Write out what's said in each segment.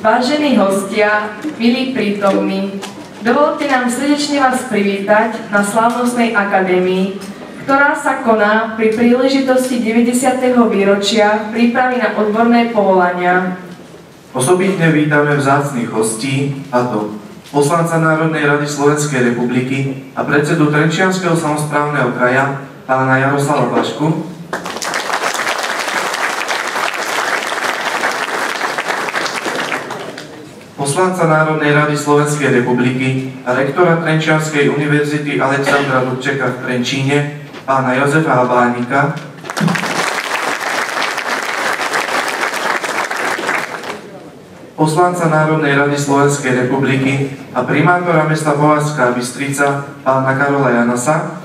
Vážení hostia, milí prítomní, dovolte nám srdečne vás privítať na slávnostnej akadémii, ktorá sa koná pri príležitosti 90. výročia prípravy na odborné povolania. Osobitne vítame vzácnych hostí, a to poslanca Národnej rady Slovenskej republiky a predsedu Trenčianskeho samosprávneho kraja, pána Jaroslava Blažku, poslanca Národnej rady Slovenskej republiky a rektora Trenčianskej univerzity Alexandra Dubčeka v Trenčíne, pána Jozefa Habánika, poslanca Národnej rady Slovenskej republiky a primátora mesta Považská Bystrica, pána Karola Janasa,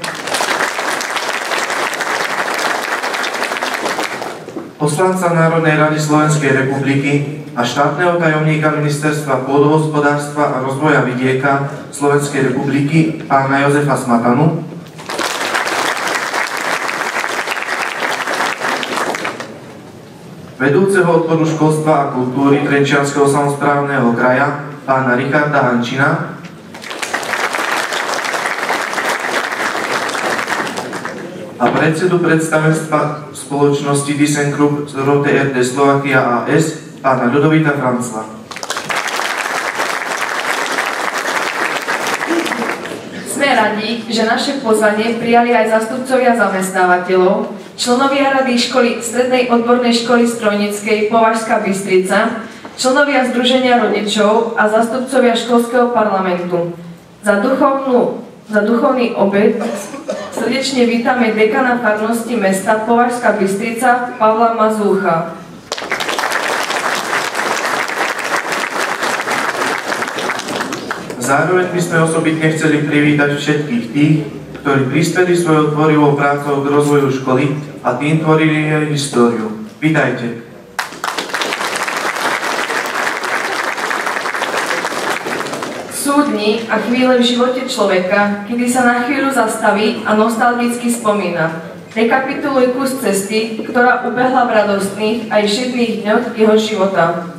poslanca Národnej rady Slovenskej republiky a štátneho tajomníka Ministerstva pôdohospodárstva a rozvoja vidieka Slovenskej republiky, pána Jozefa Smatanu, vedúceho odboru školstva a kultúry Trenčianskeho samosprávneho kraja, pána Richarda Hančina, a predsedu predstavenstva spoločnosti ThyssenKrupp Rote RD Slovakia AS, pána Ľudovita Francla. Sme radi, že naše pozvanie prijali aj zástupcovia zamestnávateľov, členovia Rady Strednej odbornej školy strojníckej Považská Bystrica, členovia Združenia rodičov a zástupcovia školského parlamentu. Za duchovný obed srdečne vítame dekana farnosti mesta Považská Bystrica Pavla Mazúcha. Zároveň by sme osobitne chceli privítať všetkých tých, ktorí prispeli svojou tvorivou prácou k rozvoju školy a tým tvorili jej históriu. Vítajte. Sú dni a chvíle v živote človeka, kedy sa na chvíľu zastaví a nostalgicky spomína. Rekapituluj kus cesty, ktorá ubehla v radostných aj šedných dňoch jeho života.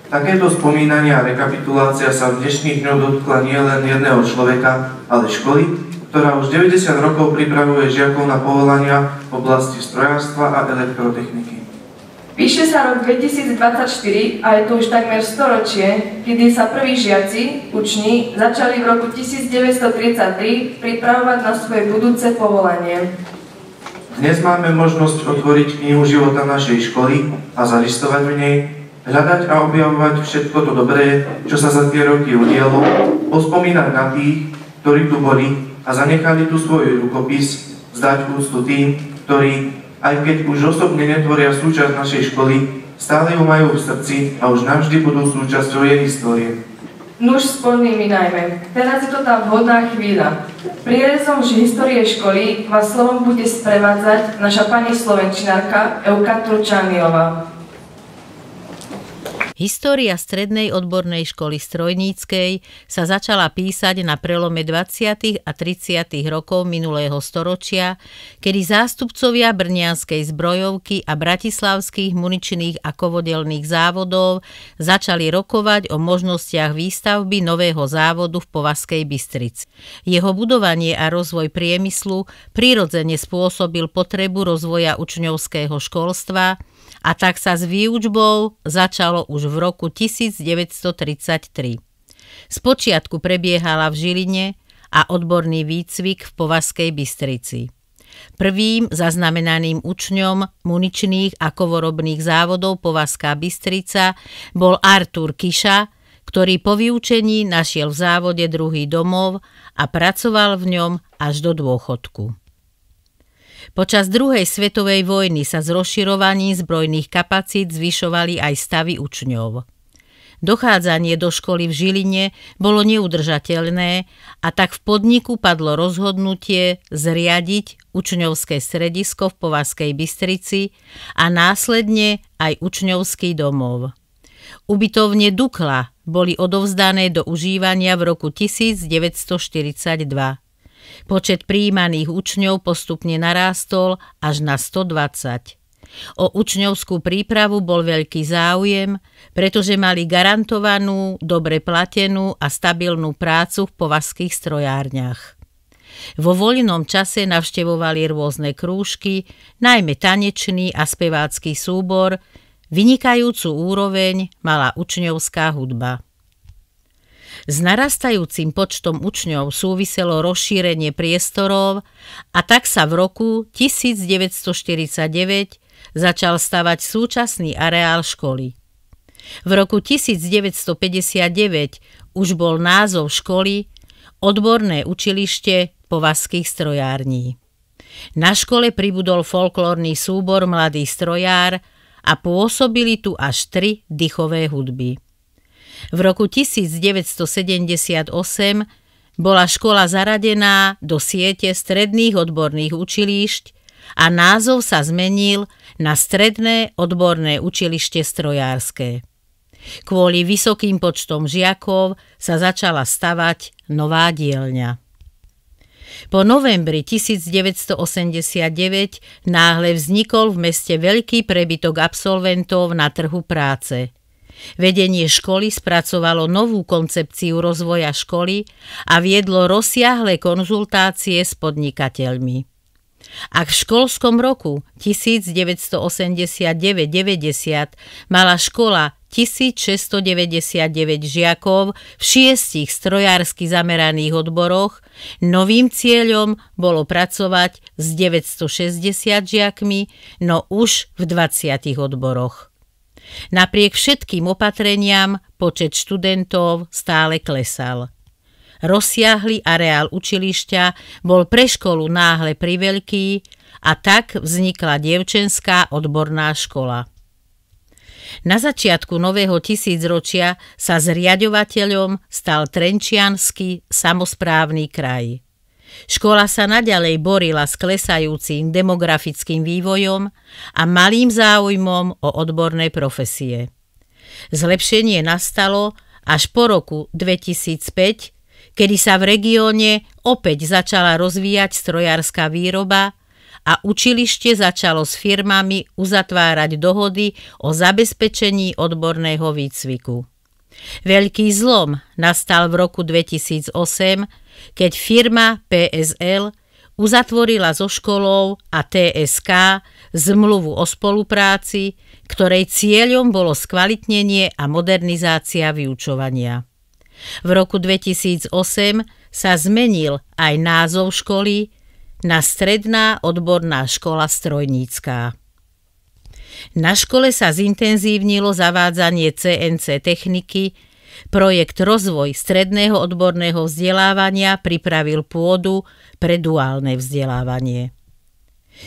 Takéto spomínania a rekapitulácia sa v dnešných dňoch dotkla nielen jedného človeka, ale školy, ktorá už 90 rokov pripravuje žiakov na povolania v oblasti strojárstva a elektrotechniky. Píše sa rok 2024 a je to už takmer storočie, kedy sa prví žiaci, učni, začali v roku 1933 pripravovať na svoje budúce povolanie. Dnes máme možnosť otvoriť knihu života našej školy a zalistovať v nej, hľadať a objavovať všetko to dobré, čo sa za tie roky udialo, pospomínať na tých, ktorí tu boli a zanechali tu svoj rukopis, vzdať úctu tým, ktorí, aj keď už osobne netvoria súčasť našej školy, stále ju majú v srdci a už navždy budú súčasťou jej histórie. Nuž spomnými najmä. Teraz je to tá vhodná chvíľa. Prierezom histórie školy vás slovom bude sprevádzať naša pani slovenčinárka Euka Turčániová. História Strednej odbornej školy strojníckej sa začala písať na prelome 20. a 30. rokov minulého storočia, kedy zástupcovia brnianskej zbrojovky a bratislavských muničných a kovodelných závodov začali rokovať o možnostiach výstavby nového závodu v Považskej Bystrici. Jeho budovanie a rozvoj priemyslu prirodzene spôsobil potrebu rozvoja učňovského školstva, a tak sa s výučbou začalo už v roku 1933. Spočiatku prebiehala v Žiline a odborný výcvik v Považskej Bystrici. Prvým zaznamenaným učňom muničných a kovorobných závodov Považská Bystrica bol Artur Kiša, ktorý po vyučení našiel v závode druhý domov a pracoval v ňom až do dôchodku. Počas druhej svetovej vojny sa s rozširovaním zbrojných kapacít zvyšovali aj stavy učňov. Dochádzanie do školy v Žiline bolo neudržateľné a tak v podniku padlo rozhodnutie zriadiť učňovské stredisko v Považskej Bystrici a následne aj učňovský domov. Ubytovne Dukla boli odovzdané do užívania v roku 1942. Počet prijímaných učňov postupne narástol až na 120. O učňovskú prípravu bol veľký záujem, pretože mali garantovanú, dobre platenú a stabilnú prácu v považských strojárniach. Vo voľnom čase navštevovali rôzne krúžky, najmä tanečný a spevácky súbor, vynikajúcu úroveň mala učňovská hudba. S narastajúcim počtom učňov súviselo rozšírenie priestorov a tak sa v roku 1949 začal stavať súčasný areál školy. V roku 1959 už bol názov školy Odborné učilište považských strojární. Na škole pribudol folklórny súbor Mladý strojár a pôsobili tu až 3 dychové hudby. V roku 1978 bola škola zaradená do siete stredných odborných učilíšť a názov sa zmenil na Stredné odborné učilište strojárske. Kvôli vysokým počtom žiakov sa začala stavať nová dielňa. Po novembri 1989 náhle vznikol v meste veľký prebytok absolventov na trhu práce. Vedenie školy spracovalo novú koncepciu rozvoja školy a viedlo rozsiahle konzultácie s podnikateľmi. Ak v školskom roku 1989-90 mala škola 1699 žiakov v 6 strojársky zameraných odboroch, novým cieľom bolo pracovať s 960 žiakmi, no už v 20 odboroch. Napriek všetkým opatreniam počet študentov stále klesal. Rozsiahly areál učilišťa bol pre školu náhle priveľký a tak vznikla dievčenská odborná škola. Na začiatku nového tisícročia sa zriaďovateľom stal Trenčiansky samosprávny kraj. Škola sa naďalej borila s klesajúcim demografickým vývojom a malým záujmom o odborné profesie. Zlepšenie nastalo až po roku 2005, kedy sa v regióne opäť začala rozvíjať strojárska výroba a učilište začalo s firmami uzatvárať dohody o zabezpečení odborného výcviku. Veľký zlom nastal v roku 2008, keď firma PSL uzatvorila so školou a TSK zmluvu o spolupráci, ktorej cieľom bolo skvalitnenie a modernizácia vyučovania. V roku 2008 sa zmenil aj názov školy na Stredná odborná škola strojnícka. Na škole sa zintenzívnilo zavádzanie CNC techniky, projekt Rozvoj stredného odborného vzdelávania pripravil pôdu pre duálne vzdelávanie.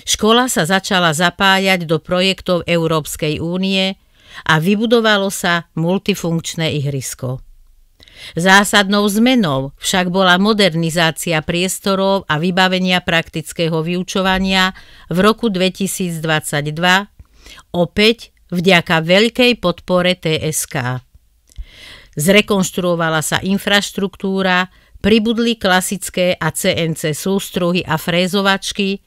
Škola sa začala zapájať do projektov Európskej únie a vybudovalo sa multifunkčné ihrisko. Zásadnou zmenou však bola modernizácia priestorov a vybavenia praktického vyučovania v roku 2022, opäť vďaka veľkej podpore TSK. Zrekonštruovala sa infraštruktúra, pribudli klasické a CNC sústruhy a frézovačky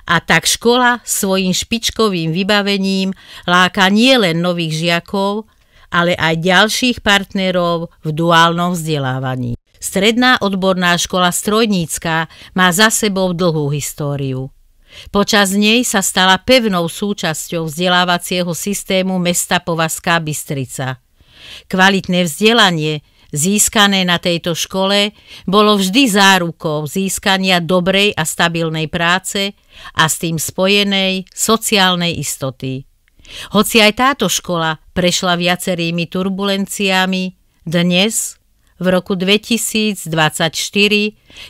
a tak škola svojím špičkovým vybavením láka nielen nových žiakov, ale aj ďalších partnerov v duálnom vzdelávaní. Stredná odborná škola strojnícka má za sebou dlhú históriu. Počas nej sa stala pevnou súčasťou vzdelávacieho systému mesta Považská Bystrica. Kvalitné vzdelanie získané na tejto škole bolo vždy zárukou získania dobrej a stabilnej práce a s tým spojenej sociálnej istoty. Hoci aj táto škola prešla viacerými turbulenciami, dnes, v roku 2024,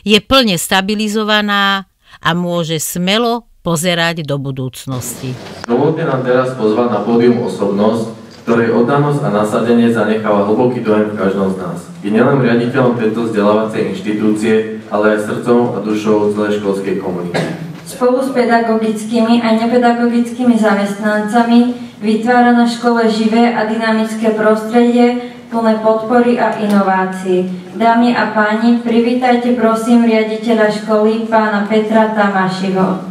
je plne stabilizovaná a môže smelo pozerať do budúcnosti. Dovoľte nám teraz pozvať na pódium osobnosť, ktorej oddanosť a nasadenie zanecháva hlboký dojem v každom z nás. Je nielen riaditeľom tejto vzdelávacej inštitúcie, ale aj srdcom a dušou celej školskej komunity. Spolu s pedagogickými a nepedagogickými zamestnancami vytvára na škole živé a dynamické prostredie, plné podpory a inovácií. Dámy a páni, privítajte prosím riaditeľa školy pána Petra Tamášiho.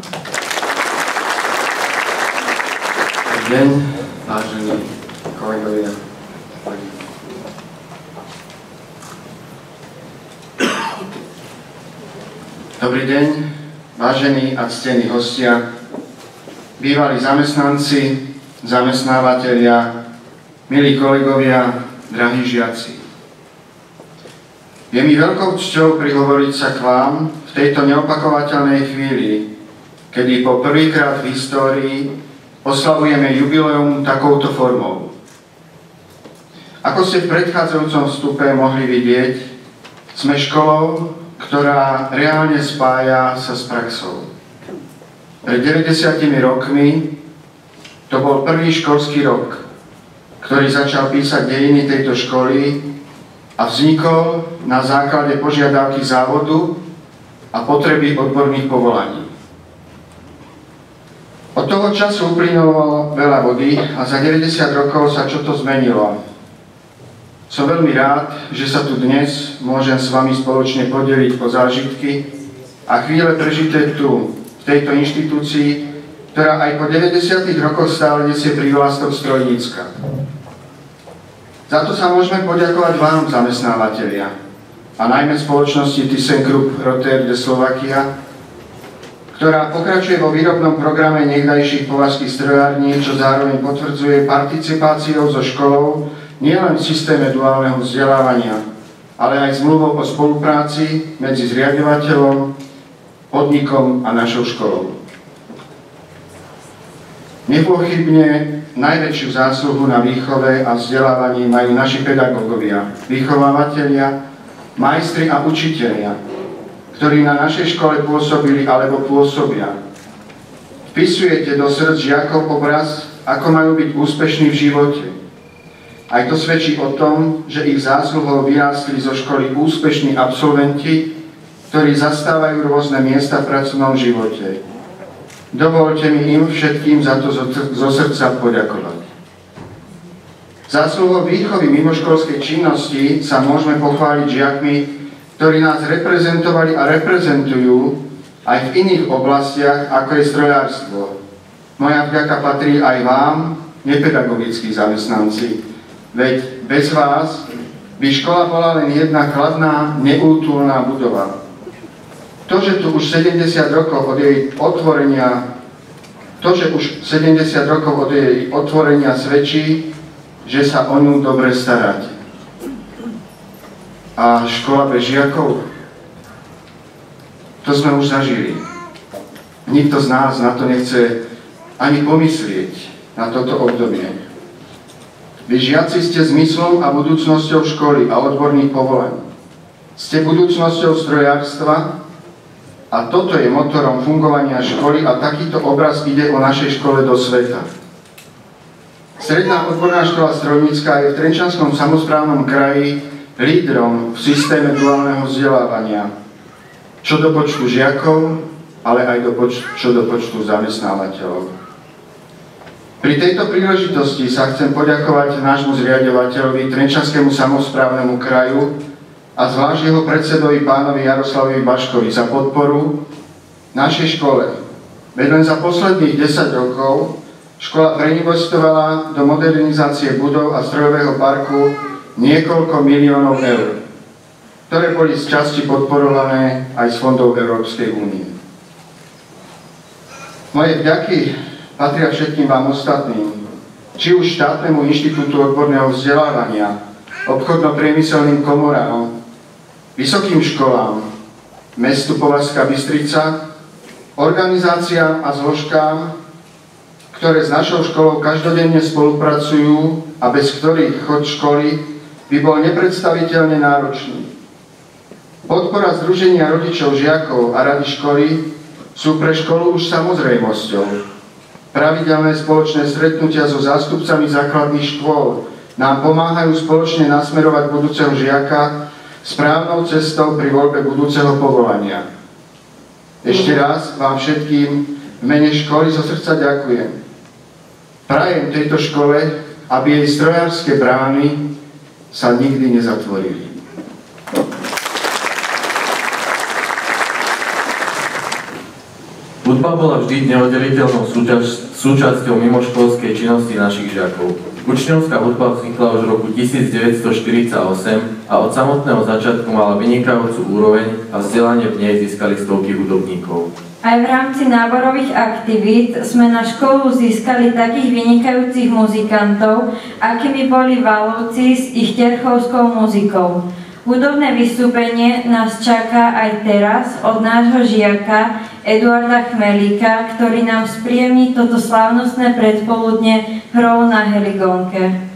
deň, vážení kolegovia. Dobrý deň, vážení a ctení hostia, bývalí zamestnanci, zamestnávateľia, milí kolegovia, drahí žiaci. Je mi veľkou cťou prihovoriť sa k vám v tejto neopakovateľnej chvíli, kedy po prvýkrát v histórii oslavujeme jubileum takouto formou. Ako ste v predchádzajúcom vstupe mohli vidieť, sme školou, ktorá reálne spája sa s praxou. Pred 90 rokmi to bol prvý školský rok, ktorý začal písať dejiny tejto školy a vznikol na základe požiadavky závodu a potreby odborných povolaní. Od toho času uplynulo veľa vody a za 90 rokov sa čo to zmenilo. Som veľmi rád, že sa tu dnes môžem s vami spoločne podeliť o zážitky a chvíle prežité tu, v tejto inštitúcii, ktorá aj po 90 rokoch stále nesie prívlastok strojnícka. Za to sa môžeme poďakovať vám, zamestnávateľia, a najmä spoločnosti ThyssenKrupp Rotary de Slovakia, ktorá pokračuje vo výrobnom programe niekdajších považských strojární, čo zároveň potvrdzuje participáciou so školou nielen v systéme duálneho vzdelávania, ale aj zmluvou o spolupráci medzi zriaďovateľom, podnikom a našou školou. Nepochybne najväčšiu zásluhu na výchove a vzdelávaní majú naši pedagógovia, vychovávateľia, majstri a učitelia, ktorí na našej škole pôsobili alebo pôsobia. Vpisujete do srdc žiakov obraz, ako majú byť úspešní v živote. Aj to svedčí o tom, že ich zásluhou vyrástli zo školy úspešní absolventi, ktorí zastávajú rôzne miesta v pracovnom živote. Dovoľte mi im všetkým za to zo srdca poďakovať. Zásluhou výchovy mimoškolskej činnosti sa môžeme pochváliť žiakmi, ktorí nás reprezentovali a reprezentujú aj v iných oblastiach, ako je strojárstvo. Moja vďaka patrí aj vám, nepedagogickí zamestnanci. Veď bez vás by škola bola len jedna chladná, neútulná budova. To, že tu už 70 rokov od jej otvorenia svedčí, že sa o ňu dobre staráte. A škola bez žiakov? To sme už zažili. Nikto z nás na to nechce ani pomyslieť, na toto obdobie. Vy žiaci ste zmyslom a budúcnosťou školy a odborných povolaní. Ste budúcnosťou strojárstva a toto je motorom fungovania školy a takýto obraz ide o našej škole do sveta. Stredná odborná škola strojnícka je v Trenčanskom samosprávnom kraji lídrom v systéme duálneho vzdelávania. Čo do počtu žiakov, ale aj čo do počtu zamestnávateľov. Pri tejto príležitosti sa chcem poďakovať nášmu zriaďovateľovi, Trenčanskému samosprávnemu kraju a zvlášť jeho predsedovi pánovi Jaroslavovi Baškovi za podporu našej škole. Veď len za posledných 10 rokov škola preinvestovala do modernizácie budov a strojového parku niekoľko miliónov eur, ktoré boli z časti podporované aj z fondov Európskej únie. Moje vďaky patria všetkým vám ostatným, či už štátnemu inštitútu odborného vzdelávania, obchodno-priemyselným komorám, vysokým školám, mestu Považská Bystrica, organizáciám a zložkám, ktoré s našou školou každodenne spolupracujú a bez ktorých chod školy by bol nepredstaviteľne náročný. Podpora Združenia rodičov, žiakov a rady školy sú pre školu už samozrejmosťou. Pravidelné spoločné stretnutia so zástupcami základných škôl nám pomáhajú spoločne nasmerovať budúceho žiaka správnou cestou pri voľbe budúceho povolania. Ešte raz vám všetkým v mene školy zo srdca ďakujem. Prajem tejto škole, aby jej strojárske brány sa nikdy nezatvorili. Hudba bola vždy neoddeliteľnou súčasťou mimoškolskej činnosti našich žiakov. Učňovská hudba vznikla už v roku 1948 a od samotného začiatku mala vynikajúcu úroveň a vzdelanie v nej získali stovky hudobníkov. Aj v rámci náborových aktivít sme na školu získali takých vynikajúcich muzikantov, akými boli Valovci s ich terchovskou muzikou. Hudobné vystúpenie nás čaká aj teraz od nášho žiaka Eduarda Chmelíka, ktorý nám spríjemní toto slávnostné predpoludne hrou na heligónke.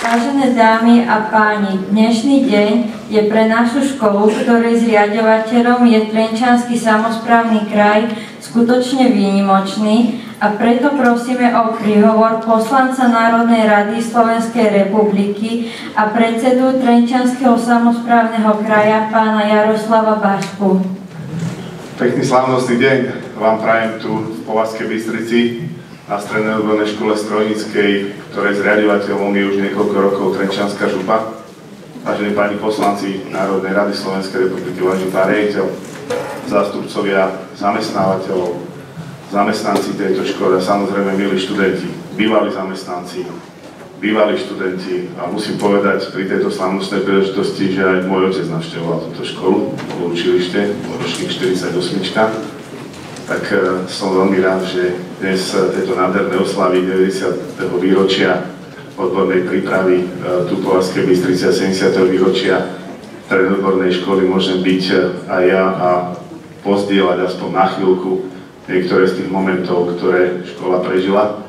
Vážené dámy a páni, dnešný deň je pre našu školu, ktorej zriaďovateľom je Trenčiansky samosprávny kraj, skutočne výnimočný a preto prosíme o príhovor poslanca Národnej rady Slovenskej republiky a predsedu Trenčianskeho samosprávneho kraja pána Jaroslava Bašku. Pekný slávnostný deň vám prajem tu v Považskej Bystrici na Strednej odbornej škole strojníckej, ktorej zriaďovateľom je už niekoľko rokov Trenčianska župa. Vážení páni poslanci Národnej rady Slovenskej republiky, vážený pán riaditeľ, zástupcovia zamestnávateľov, zamestnanci tejto školy a samozrejme milí študenti, bývalí zamestnanci, bývalí študenti a musím povedať pri tejto slávnostnej príležitosti, že aj môj otec navštevoval túto školu v učilište, ročník 48. Tak som veľmi rád, že dnes tejto nádhernej oslavy 90. výročia odbornej prípravy tu po Považskej Bystrici a 70. výročia predodbornej školy môžem byť aj ja a pozdieľať aspoň na chvíľku niektoré z tých momentov, ktoré škola prežila.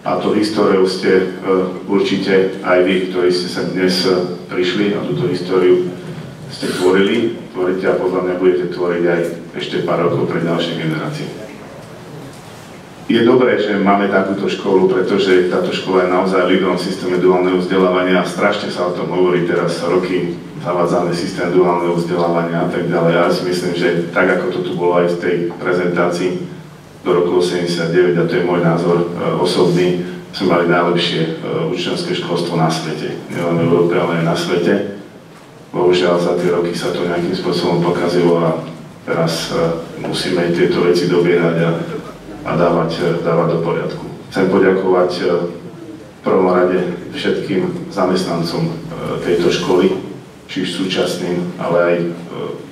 A to históriou ste určite aj vy, ktorí ste sa dnes prišli a túto históriu ste tvoríte a podľa mňa budete tvoriť aj ešte pár rokov pre ďalšie generácie. Je dobré, že máme takúto školu, pretože táto škola je naozaj lídrom v systéme duálneho vzdelávania a strašne sa o tom hovorí teraz roky, zavádzame systém duálneho vzdelávania a tak ďalej. Ja si myslím, že tak ako to tu bolo aj v tej prezentácii do roku 89, a to je môj názor osobný, sme mali najlepšie učňovské školstvo na svete. Nielen v Európe, ale aj na svete. Bohužiaľ za tie roky sa to nejakým spôsobom pokazilo a teraz musíme tieto veci dobiehať a dávať do poriadku. Chcem poďakovať v prvom rade všetkým zamestnancom tejto školy, či už súčasným, ale aj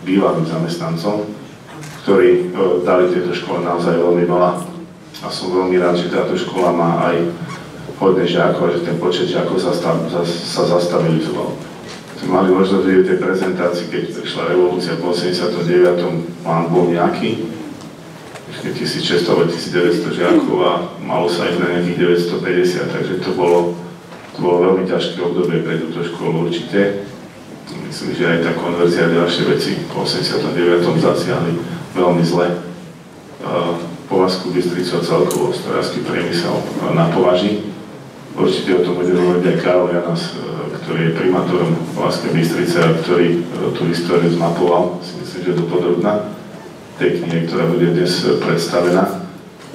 bývalým zamestnancom, ktorí dali tejto škole naozaj veľmi veľa. A som veľmi rád, že táto škola má aj hodne žiakov a že ten počet žiakov sa zastabilizoval. Sme mali možnosť vidieť tej prezentácii, keď prišla revolúcia po 89. Plán bol nejaký, 1600 alebo 1900 žiakov a malo sa ich na nejakých 950, takže to bolo veľmi ťažké obdobie pre túto školu určite. Myslím, že aj tá konverzia a ďalšie veci po 89. zasiahli veľmi zle Považskú Bystricu a celkovo strojársky priemysel na Považi. Určite o tom bude hovoriť aj Karol Janas, ktorý je primátorom Považskej Bystrice a ktorý tú históriu zmapoval, si myslím, že dopodrobná tej knihe, ktorá bude dnes predstavená.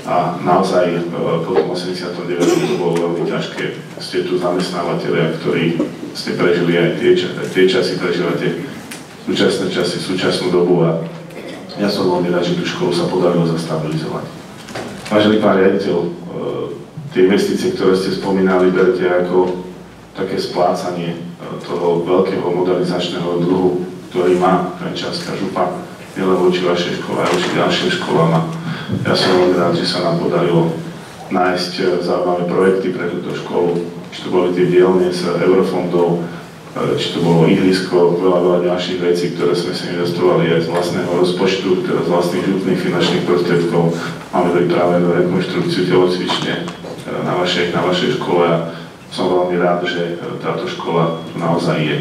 A naozaj po tom 89. to bolo veľmi ťažké. Ste tu zamestnávateľia, ktorí ste prežili aj tie časy, prežívate súčasné časy, súčasnú dobu a ja som veľmi rád, že tú školu sa podarilo zastabilizovať. Vážený pán riaditeľ, tie investície, ktoré ste spomínali, berte ako také splácanie toho veľkého modernizačného dlhu, ktorý má Trenčianska župa, nielen voči vašej škole, ale voči ďalším školám. A ja som veľmi rád, že sa nám podarilo nájsť zaujímavé projekty pre túto školu, či to boli tie dielne z eurofondov, či to bolo ihrisko, veľa ďalších vecí, ktoré sme si investovali aj z vlastného rozpočtu, teda z vlastných župných finančných prostriedkov. Máme pripravenú rekonštrukciu telocvične na vašej škole a som veľmi rád, že táto škola tu naozaj je.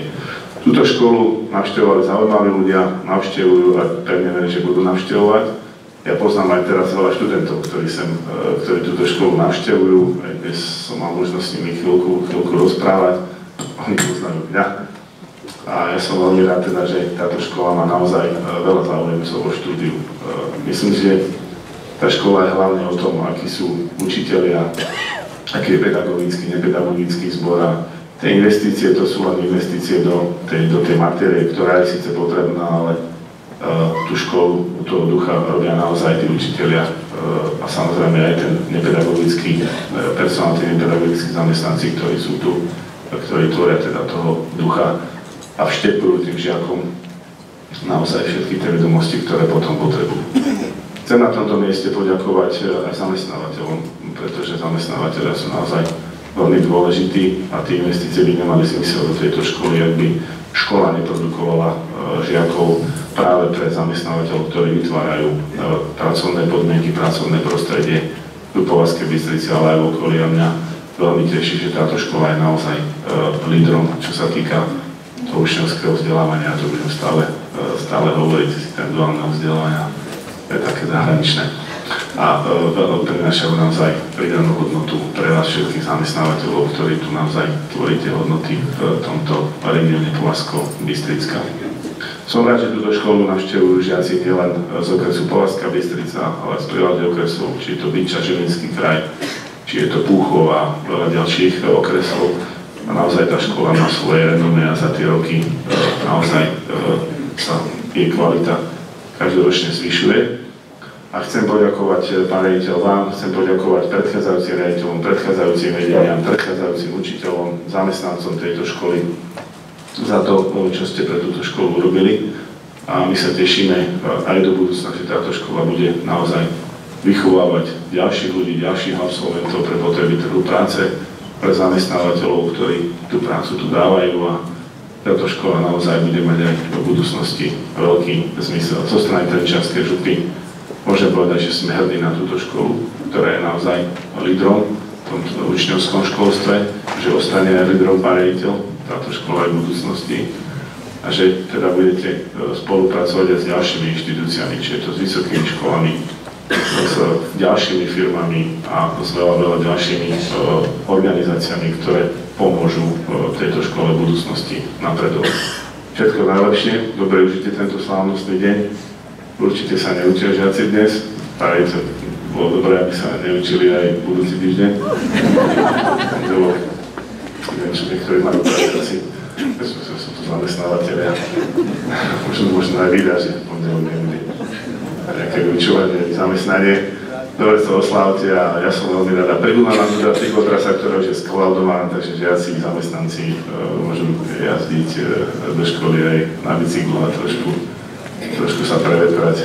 Túto školu navštevovali zaujímaví ľudia, navštevujú a pevne verím, že budú navštevovať. Ja poznám aj teraz veľa študentov, ktorí túto školu navštevujú. Aj dnes som mal možnosť s nimi chvíľku rozprávať. Oni poznajú mňa. A ja som veľmi rád teda, že táto škola má naozaj veľa záujemcov o štúdiu. Myslím, že tá škola je hlavne o tom, akí sú učitelia, aký je pedagogický, nepedagogický zbor a tie investície, to sú len investície do tej matérie, ktorá je síce potrebná, ale tú školu, toho ducha robia naozaj tí učitelia a samozrejme aj ten nepedagogický personál, tí nepedagogickí zamestnanci, ktorí sú tu, ktorí tvoria teda toho ducha a vštepujú tým žiakom naozaj všetky tie vedomosti, ktoré potom potrebujú. Chcem na tomto mieste poďakovať aj zamestnávateľom, pretože zamestnávateľia sú naozaj veľmi dôležití a tie investície by nemali zmysel do tejto školy, ak by škola neprodukovala žiakov práve pre zamestnávateľov, ktorí vytvárajú pracovné podmienky, pracovné prostredie v Považskej Bystrici, ale aj v okolí. A mňa veľmi teší, že táto škola je naozaj lídrom, čo sa týka toho učňovského vzdelávania. To budem stále hovoriť, systém duálneho vzdelávania je také zahraničné. A prinášajú naozaj pridanú hodnotu pre vás všetkých zamestnávateľov, ktorí tu naozaj tvoríte hodnoty v tomto regióne Považsko-Bystrická. Som rád, že túto školu navštevujú žiaci nielen z okresu Považská Bystrica, ale z prírodných okresov, či je to Byča, Žilinský kraj, či je to Púchov a veľa ďalších okresov. A naozaj tá škola má svoje renomé a za tie roky naozaj sa jej kvalita každoročne zvyšuje. A chcem poďakovať, pán riaditeľ, vám, chcem poďakovať predchádzajúcim riaditeľom, predchádzajúcim vedeniam, predchádzajúcim učiteľom, zamestnancom tejto školy za to, čo ste pre túto školu urobili. A my sa tešíme aj do budúcna, že táto škola bude naozaj vychovávať ďalších ľudí, ďalších absolventov pre potreby trhu práce, pre zamestnávateľov, ktorí tú prácu tu dávajú a táto škola naozaj bude mať aj do budúcnosti veľký zmysel. Zo strany Trenčianskej župy môžem povedať, že sme hrdí na túto školu, ktorá je naozaj lídrom v tomto učňovskom školstve, že ostane aj lídrom pán riaditeľ táto škola aj v budúcnosti a že teda budete spolupracovať aj s ďalšími inštitúciami, či je to s vysokými školami, s ďalšími firmami a s veľa ďalšími organizáciami, ktoré pomôžu tejto škole v budúcnosti napredovať. Všetko najlepšie, dobre užite tento slávnostný deň. Určite sa neučia žiaci dnes, práve bolo dobré, aby sa neučili aj budúci týždeň. Neviem, čo niektorí majú práci, sú to zamestnávateľia. Možno aj vydá, že pondelok nebude nejaké vyučovanie, zamestnanie. Dobre sa oslávte a ja som veľmi rada. Pribudla nám teda cyklotrasa, ktorá už je skolaudovaná, takže žiaci, zamestnanci môžu jazdiť do školy aj na bicyklu a trošku sa prevetrať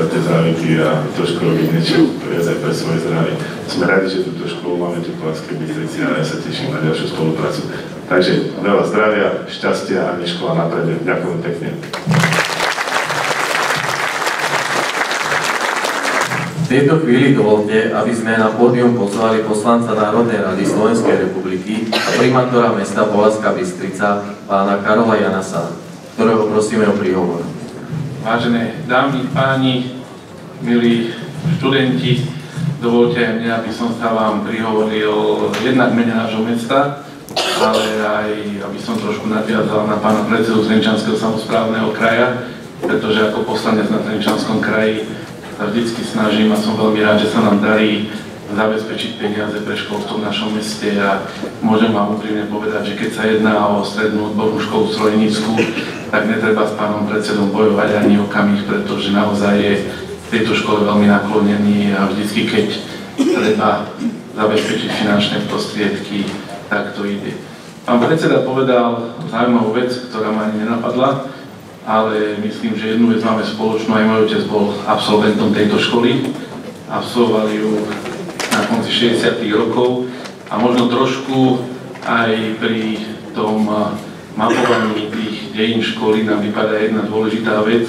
tie záviky a trošku robiť niečo viac aj pre svoje zdravie. Sme radi, že túto školu máme tu v Považskej Bystrici a ja sa teším na ďalšiu spoluprácu. Takže veľa zdravia, šťastia a nech škola napreduje. Ďakujem pekne. V tejto chvíli dovolte, aby sme na pódium pozvali poslanca Národnej rady Slovenskej republiky a primátora mesta Považská Bystrica, pána Karola Janasa, ktorého prosíme o príhovor. Vážené dámy, páni, milí študenti, dovolte aj mne, aby som sa vám prihovoril jednak v mene nášho mesta, ale aj aby som trošku nadviazal na pána predsedu Trenčianskeho samosprávneho kraja, pretože ako poslanec na Trenčianskom kraji sa vždycky snažím a som veľmi rád, že sa nám darí zabezpečiť peniaze pre školstvo v našom meste a môžem vám úprimne povedať, že keď sa jedná o strednú odbornú školu strojnícku, tak netreba s pánom predsedom bojovať ani okamih, pretože naozaj je v tejto škole veľmi naklonený a vždycky, keď treba zabezpečiť finančné prostriedky, tak to ide. Pán predseda povedal zaujímavú vec, ktorá ma ani nenapadla, ale myslím, že jednu vec máme spoločnú, aj môj otec bol absolventom tejto školy, absolvoval ju na konci 60. rokov a možno trošku aj pri tom mapovaní tých dejín školy nám vypadá jedna dôležitá vec,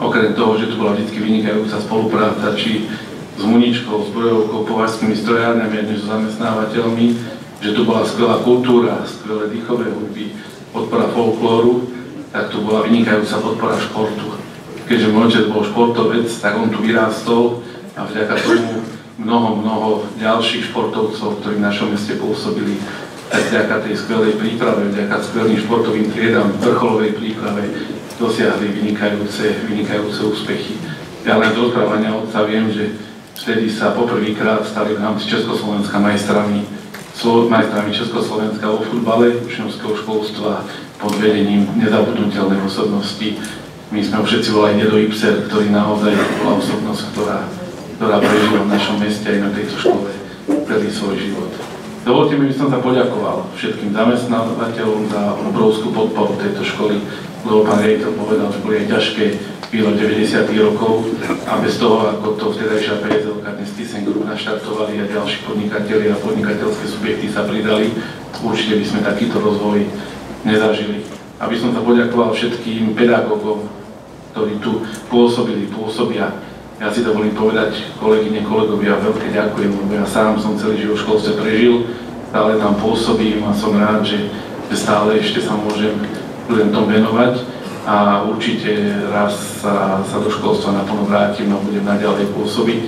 okrem toho, že tu bola vždy vynikajúca spolupráca, či s Muničkou, s Brojovkou, Považskými strojárňami a dnes s zamestnávateľmi, že tu bola skvelá kultúra, skvelé dýchové hudby, podpora folklóru, tak tu bola vynikajúca podpora športu. Keďže môj otec bol športovec, tak on tu vyrástol a vďaka tomu mnoho ďalších športovcov, ktorí v našom meste pôsobili, tak vďaka tej skvelej príprave, vďaka skvelým športovým triedám v vrcholovej príprave dosiahli vynikajúce úspechy. Ja len z rozprávania otca viem, že vtedy sa poprvýkrát stali v rámci Československa majstrami Československa vo futbale, učňovského školstva pod vedením nezabudnutelnej osobnosti. My sme ho všetci volali Dedo Ipser, ktorý naozaj bola osobnosť, ktorá prežila v našom meste aj na tejto škole celý svoj život. Dovolte mi, aby som sa poďakoval všetkým zamestnávateľom za obrovskú podporu tejto školy, lebo pán riaditeľ povedal, že boli aj ťažké chvíle 90. rokov a bez toho, ako to vtedajšia PSL, dnes ThyssenKrupp naštartovali a ďalší podnikatelia a podnikateľské subjekty sa pridali, určite by sme takýto rozvoj nezažili. Aby som sa poďakoval všetkým pedagógom, ktorí tu pôsobia. Ja si dovolím povedať, kolegyne, kolegovia, veľké ďakujem, lebo ja sám som celý život v školstve prežil, stále tam pôsobím a som rád, že stále ešte sa môžem študentom venovať a určite raz sa do školstva naplno vrátim a budem naďalej pôsobiť,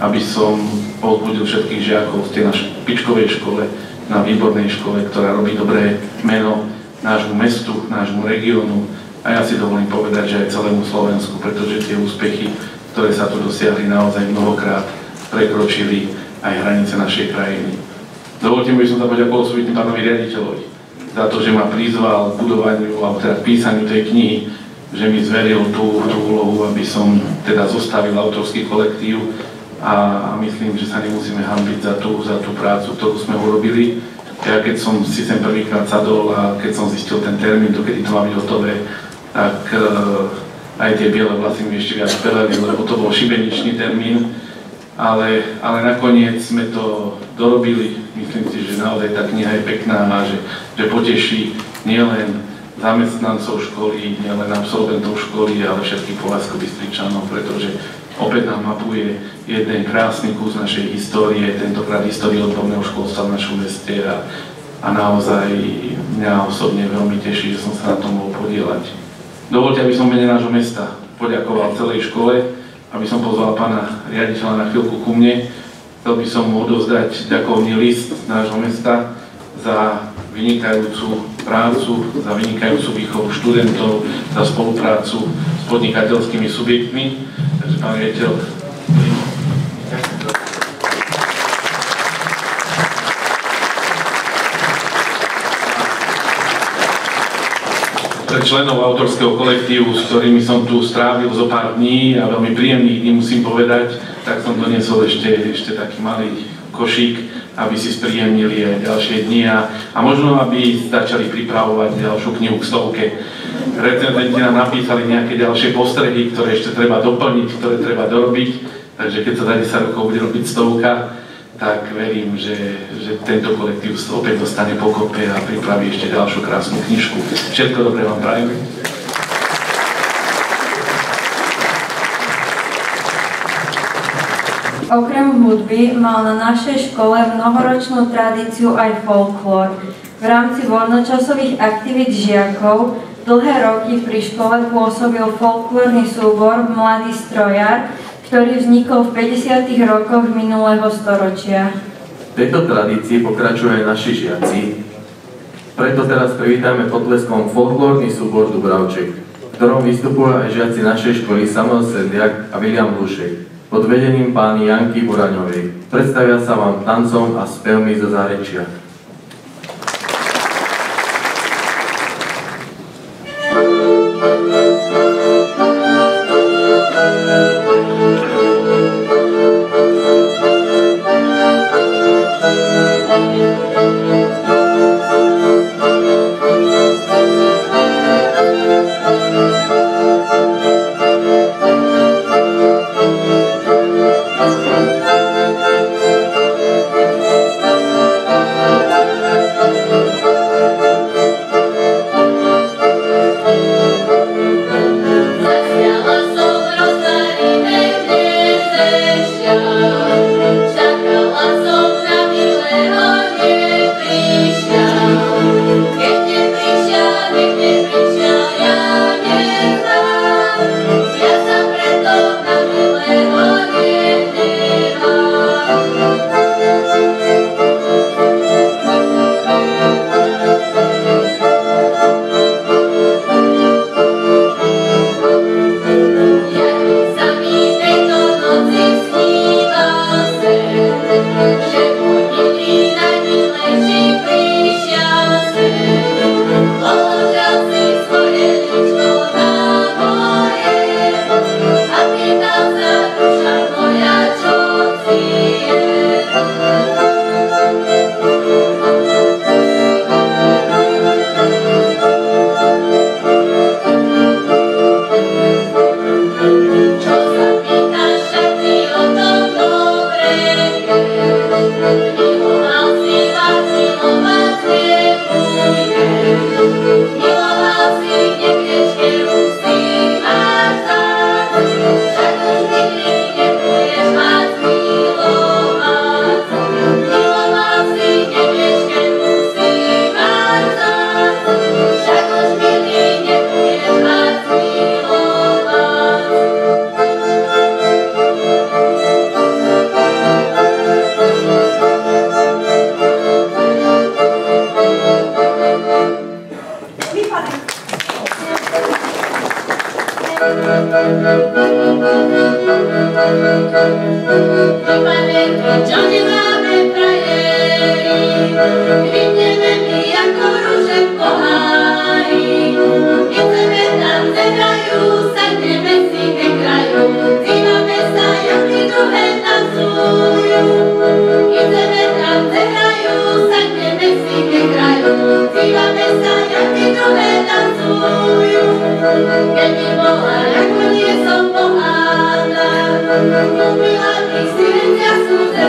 aby som povzbudil všetkých žiakov v tej našej špičkovej škole, na výbornej škole, ktorá robí dobré meno nášmu mestu, nášmu regiónu a ja si dovolím povedať, že aj celému Slovensku, pretože tie úspechy, ktoré sa tu dosiahli, naozaj mnohokrát prekročili aj hranice našej krajiny. Dovolte mi, aby som sa poďakoval osobitne pánovi riaditeľovi za to, že ma prizval k budovaniu, alebo teda k písaniu tej knihy, že mi zveril tú úlohu, aby som teda zostavil autorský kolektív a myslím, že sa nemusíme hanbiť za tú prácu, ktorú sme urobili. Ja keď som si sem prvýkrát sadol a keď som zistil ten termín, dokedy to má byť hotové, tak aj tie biele vlasy mi ešte viac peleli, lebo to bol šibeničný termín, ale nakoniec sme to dorobili. Myslím si, že naozaj tá kniha je pekná a že poteší nielen zamestnancov školy, nielen absolventov školy, ale všetkých Považsko-Bystričanov, pretože opäť nám mapuje jeden krásny kus našej histórie, tentokrát histórie odborného školstva v našom meste a naozaj mňa osobne veľmi teší, že som sa na tom mohol podieľať. Dovoľte, aby som v mene nášho mesta poďakoval celej škole, aby som pozval pána riaditeľa na chvíľku ku mne. Chcel by som mu odovzdať ďakovný list z nášho mesta za vynikajúcu prácu, za vynikajúcu výchovu študentov, za spoluprácu s podnikateľskými subjektmi. Takže pán riaditeľ, pre členov autorského kolektívu, s ktorými som tu strávil zo pár dní a veľmi príjemných dní, musím povedať, tak som doniesol ešte taký malý košík, aby si spríjemnili aj ďalšie dni a možno, aby začali pripravovať ďalšiu knihu k stovke. Recenzenti nám napísali nejaké ďalšie postrehy, ktoré ešte treba doplniť, ktoré treba dorobiť, takže keď sa za 10 rokov bude robiť stovka, tak verím, že tento kolektív opäť dostane pokope a pripraví ešte ďalšiu krásnu knižku. Všetko dobré vám prajem. Okrem hudby mal na našej škole mnohoročnú tradíciu aj folklór. V rámci voľnočasových aktivít žiakov dlhé roky pri škole pôsobil folklórny súbor Mladý strojar, ktorý vznikol v 50. rokoch minulého storočia. V tejto tradícii pokračujú aj naši žiaci. Preto teraz privítame potleskom folklórny súbor Dubravček, v ktorom vystupujú aj žiaci našej školy Samuel Sedliak a William Lušek, pod vedením pány Janky Buraňovej. Predstavia sa vám tancom a spevmi zo zahrečia. Milagros, silencios de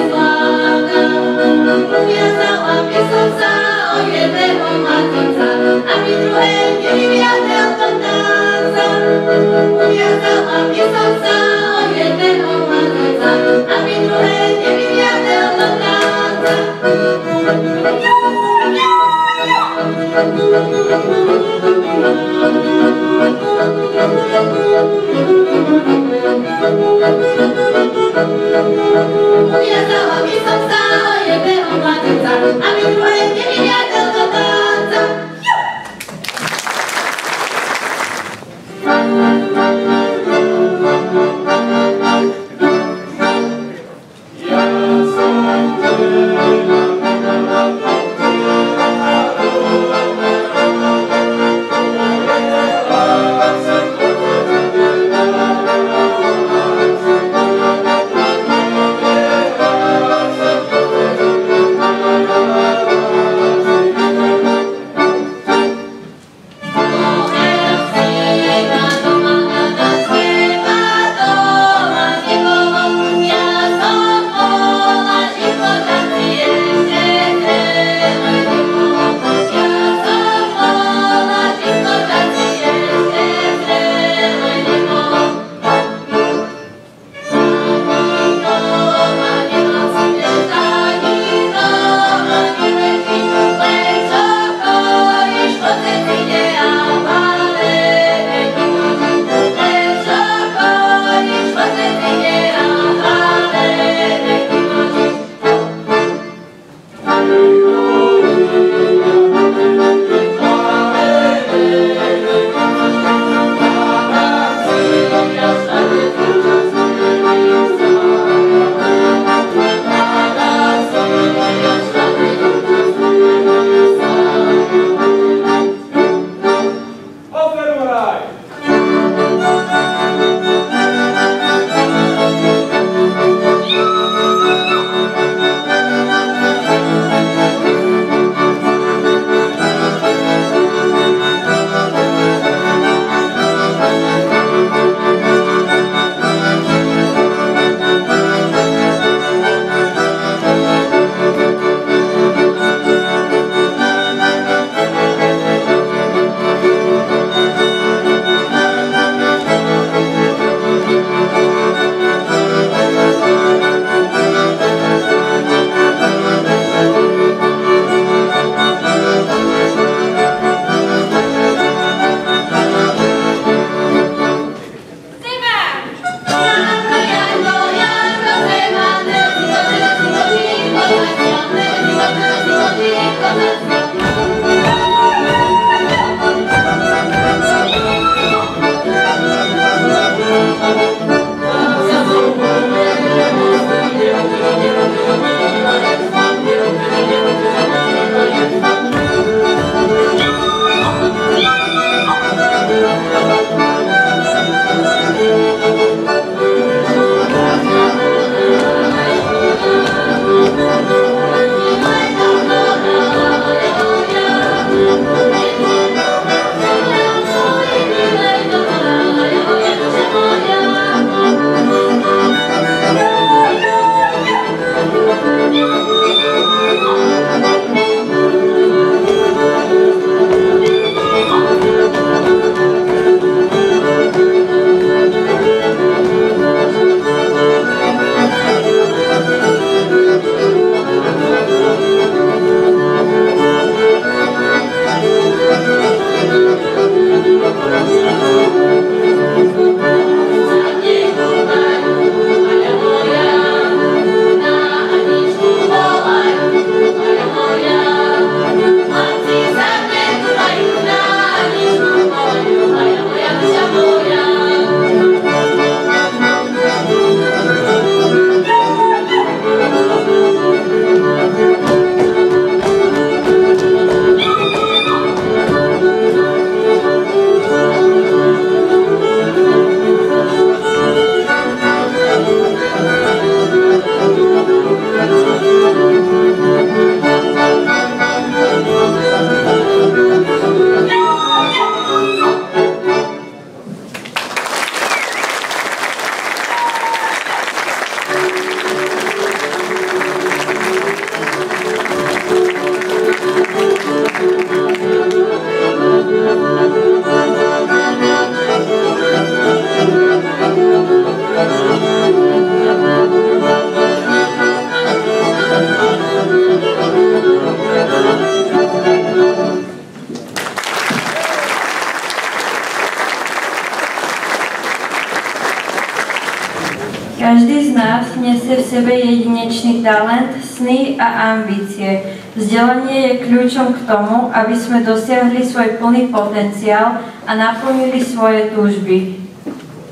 nesiace v sebe jedinečný talent, sny a ambície. Vzdelanie je kľúčom k tomu, aby sme dosiahli svoj plný potenciál a naplnili svoje túžby.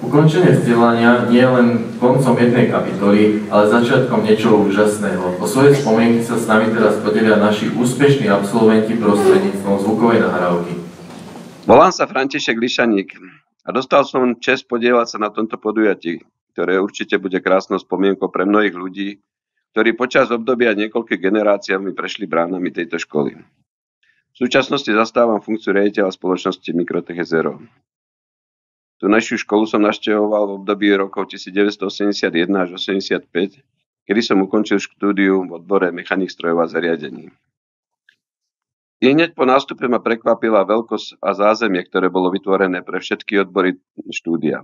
Ukončenie vzdelania nie je len koncom jednej kapitoly, ale začiatkom niečoho úžasného. O svoje spomienky sa s nami teraz podelia naši úspešní absolventi prostredníctvom zvukovej nahrávky. Volám sa František Lišaník a dostal som česť podieľať sa na tomto podujatí, ktoré určite bude krásnou spomienkou pre mnohých ľudí, ktorí počas obdobia niekoľkých generáciami prešli bránami tejto školy. V súčasnosti zastávam funkciu riaditeľa spoločnosti Mikrotech Zero. Tú našu školu som navštevoval v období rokov 1981 až 85, kedy som ukončil štúdium v odbore mechanik strojov a zariadení. I hneď po nástupe ma prekvapila veľkosť a zázemie, ktoré bolo vytvorené pre všetky odbory štúdia.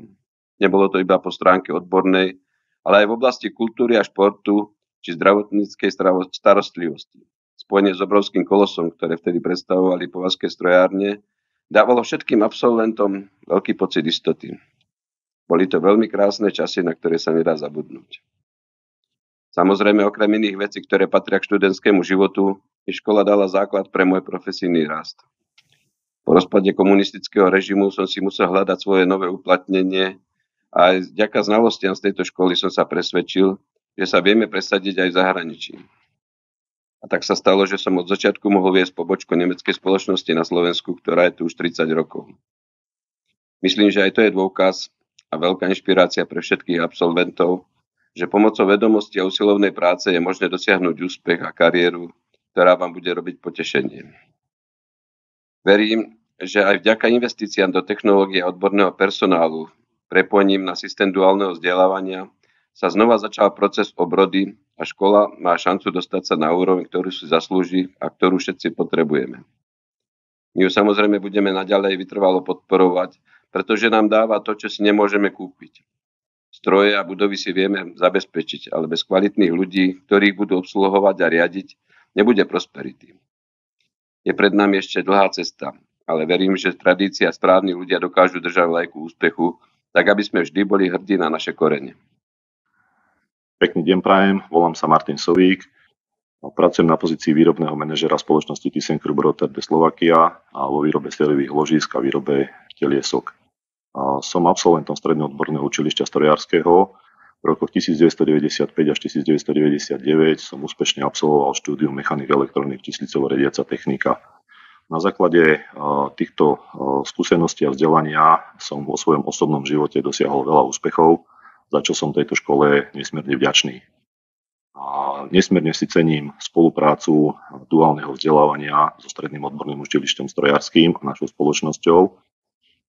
Nebolo to iba po stránke odbornej, ale aj v oblasti kultúry a športu či zdravotníckej starostlivosti. Spojenie s obrovským kolosom, ktoré vtedy predstavovali považské strojárne, dávalo všetkým absolventom veľký pocit istoty. Boli to veľmi krásne časy, na ktoré sa nedá zabudnúť. Samozrejme, okrem iných vecí, ktoré patria k študentskému životu, mi škola dala základ pre môj profesijný rast. Po rozpade komunistického režimu som si musel hľadať svoje nové uplatnenie a aj vďaka znalostiam z tejto školy som sa presvedčil, že sa vieme presadiť aj v zahraničí. A tak sa stalo, že som od začiatku mohol viesť pobočku nemeckej spoločnosti na Slovensku, ktorá je tu už 30 rokov. Myslím, že aj to je dôkaz a veľká inšpirácia pre všetkých absolventov, že pomocou vedomosti a usilovnej práce je možné dosiahnuť úspech a kariéru, ktorá vám bude robiť potešenie. Verím, že aj vďaka investíciám do technológie a odborného personálu, prepojením na systém duálneho vzdelávania, sa znova začal proces obrody a škola má šancu dostať sa na úroveň, ktorú si zaslúži a ktorú všetci potrebujeme. My ju samozrejme budeme naďalej vytrvalo podporovať, pretože nám dáva to, čo si nemôžeme kúpiť. Stroje a budovy si vieme zabezpečiť, ale bez kvalitných ľudí, ktorých budú obsluhovať a riadiť, nebude prosperity. Je pred nami ešte dlhá cesta, ale verím, že tradícia a správni ľudia dokážu držať vlajku úspechu, tak aby sme vždy boli hrdí na naše korene. Pekný deň prajem, volám sa Martin Sovík, pracujem na pozícii výrobného manažera spoločnosti ThyssenKrupp Rotterdam Slovakia a vo výrobe sériových ložísk a výrobe teliesok. Som absolventom Stredného odborného učilišťa strojárskeho. V rokoch 1995 až 1999 som úspešne absolvoval štúdium mechanik elektronik tisícovo riadiaca technika. Na základe týchto skúseností a vzdelania som vo svojom osobnom živote dosiahol veľa úspechov, za čo som tejto škole nesmierne vďačný. A nesmierne si cením spoluprácu duálneho vzdelávania so Stredným odborným učilišťom strojárskym a našou spoločnosťou.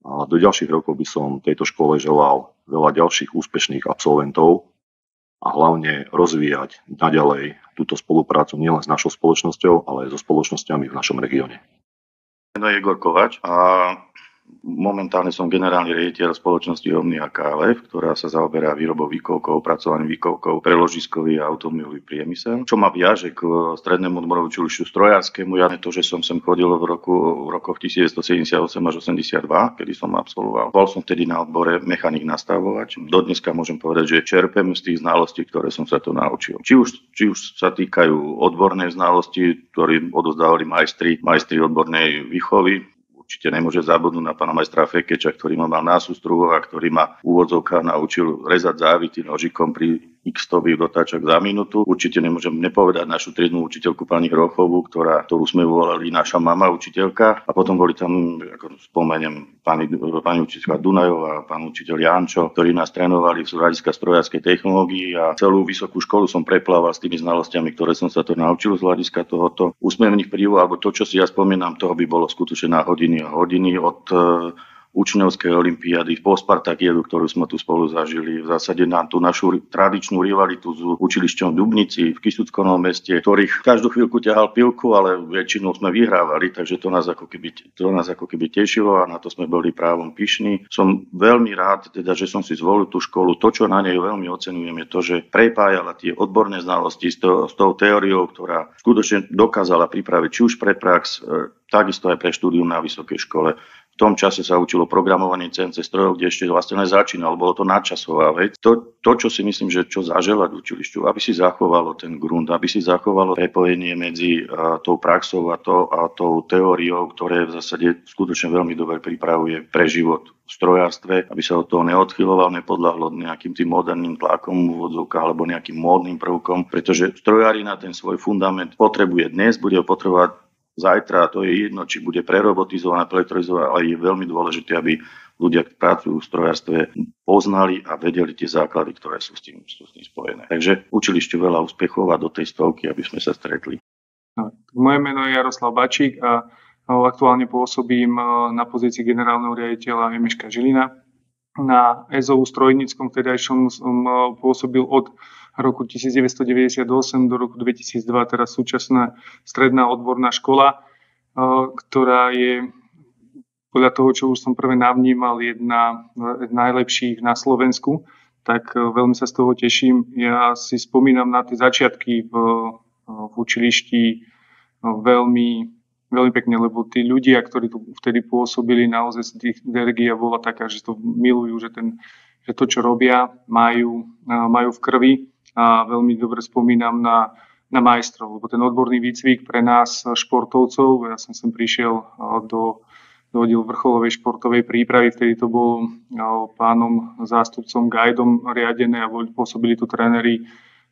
A do ďalších rokov by som tejto škole želal veľa ďalších úspešných absolventov a hlavne rozvíjať naďalej túto spoluprácu nielen s našou spoločnosťou, ale aj so spoločnosťami v našom regióne. Meno je Igor Kovač a momentálne som generálny riaditeľ spoločnosti Omnia KLF, ktorá sa zaoberá výrobou výkovkov, pracovaním výkovkov pre ložiskový a automobilový priemysel. Čo ma viaže k Strednému odborovému učilišťu strojárskému, je to, že som sem chodil v rokoch 1978 až 82, kedy som absolvoval. Bol som vtedy na odbore mechanik nastavovač. Dodneska môžem povedať, že čerpem z tých znalostí, ktoré som sa tu naučil. Či už sa týkajú odbornej znalosti, ktoré odozdávali majstri odbornej výchovy. Určite nemôže zabudnúť na pána majstra Fekeča, ktorý ma mal na sústruhu a ktorý ma v úvodzovkách naučil rezať závity nožikom pri x-tových dotáčok za minútu. Určite nemôžem nepovedať našu triednu učiteľku pani Hrochovú, ktorú sme volali naša mama učiteľka. A potom boli tam, ako spomeniem, pani učiteľka Dunajová a pán učiteľ Jančo, ktorí nás trénovali z hľadiska strojárskej technológii a celú vysokú školu som preplával s tými znalosťami, ktoré som sa to naučil z hľadiska tohoto. Úsmevných príjmov, alebo to, čo si ja spomínam, toho by bolo skutočne na hodiny a hodiny od učňovskej olympiády po Spartakiedu, ktorú sme tu spolu zažili. V zásade na tú našu tradičnú rivalitu s učilišťom v Dubnici, v Kysuckonom meste, ktorých každú chvíľku ťahal pilku, ale väčšinou sme vyhrávali, takže to nás ako keby tešilo a na to sme boli právom pyšní. Som veľmi rád, že som si zvolil tú školu. To, čo na nej veľmi oceňujem, je to, že prepájala tie odborné znalosti s tou teóriou, ktorá skutočne dokázala pripraviť či už pre prax, takisto aj pre štúdium na vysokej škole. V V tom čase sa učilo programovanie CNC strojov, kde ešte vlastne nezačínalo, bolo to nadčasová vec. To, čo si myslím, že čo zaželať učilišťu, aby si zachovalo ten grunt, aby si zachovalo prepojenie medzi tou praxou a tou teóriou, ktoré v zásade skutočne veľmi dobre pripravuje pre život v strojárstve, aby sa od toho neodchyloval, nepodľahlo nejakým tým moderným tlakom v úvodzovkách alebo nejakým módnym prvkom, pretože strojárina ten svoj fundament potrebuje dnes, bude ho potrebovať zajtra, to je jedno, či bude prerobotizované, elektrizované, ale je veľmi dôležité, aby ľudia, ktorí pracujú v strojárstve, poznali a vedeli tie základy, ktoré sú s tým spojené. Takže učilišťu veľa úspechov a do tej stovky, aby sme sa stretli. Moje meno je Jaroslav Bačík a aktuálne pôsobím na pozícii generálneho riaditeľa MŠK Žilina. Na EZO strojníckom vtedajšom som pôsobil od roku 1998 do roku 2002, teraz súčasná stredná odborná škola, ktorá je podľa toho, čo už som prvé navnímal, jedna z najlepších na Slovensku, tak veľmi sa z toho teším. Ja si spomínam na tie začiatky v učilišti veľmi pekne, lebo tí ľudia, ktorí tu vtedy pôsobili, naozaj tých energia bola taká, že to milujú, že to, čo robia, majú v krvi. A veľmi dobre spomínam na majstrov, lebo ten odborný výcvik pre nás športovcov, ja som sem prišiel do oddielu vrcholovej športovej prípravy, vtedy to bol pánom zástupcom Gajdom riadené a pôsobili tu tréneri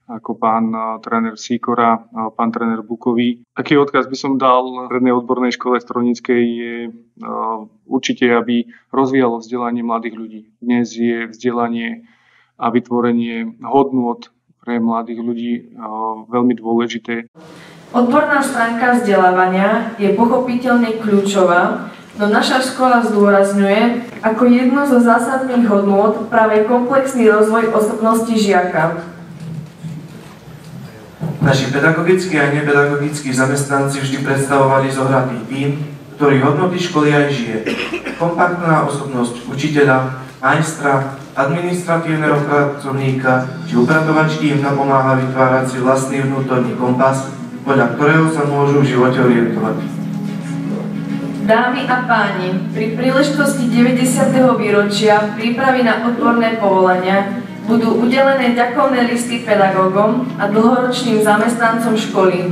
ako pán tréner Sikora, pán tréner Bukový. Taký odkaz by som dal strednej odbornej škole strojníckej je určite, aby rozvíjalo vzdelanie mladých ľudí. Dnes je vzdelanie a vytvorenie hodnôt pre mladých ľudí veľmi dôležité. Odborná stránka vzdelávania je pochopiteľne kľúčová, no naša škola zdôrazňuje ako jednu zo zásadných hodnôt práve komplexný rozvoj osobnosti žiaka. Naši pedagogickí a nepedagogickí zamestnanci vždy predstavovali zohratý tím, ktorý hodnoty školy aj žije. Kompaktná osobnosť učiteľa, majstra, administratívneho pracovníka či upratovačky im napomáha vytvárať si vlastný vnútorný kompas, podľa ktorého sa môžu v živote orientovať. Dámy a páni, pri príležitosti 90. výročia prípravy na odborné povolania budú udelené ďakovné listy pedagógom a dlhoročným zamestnancom školy.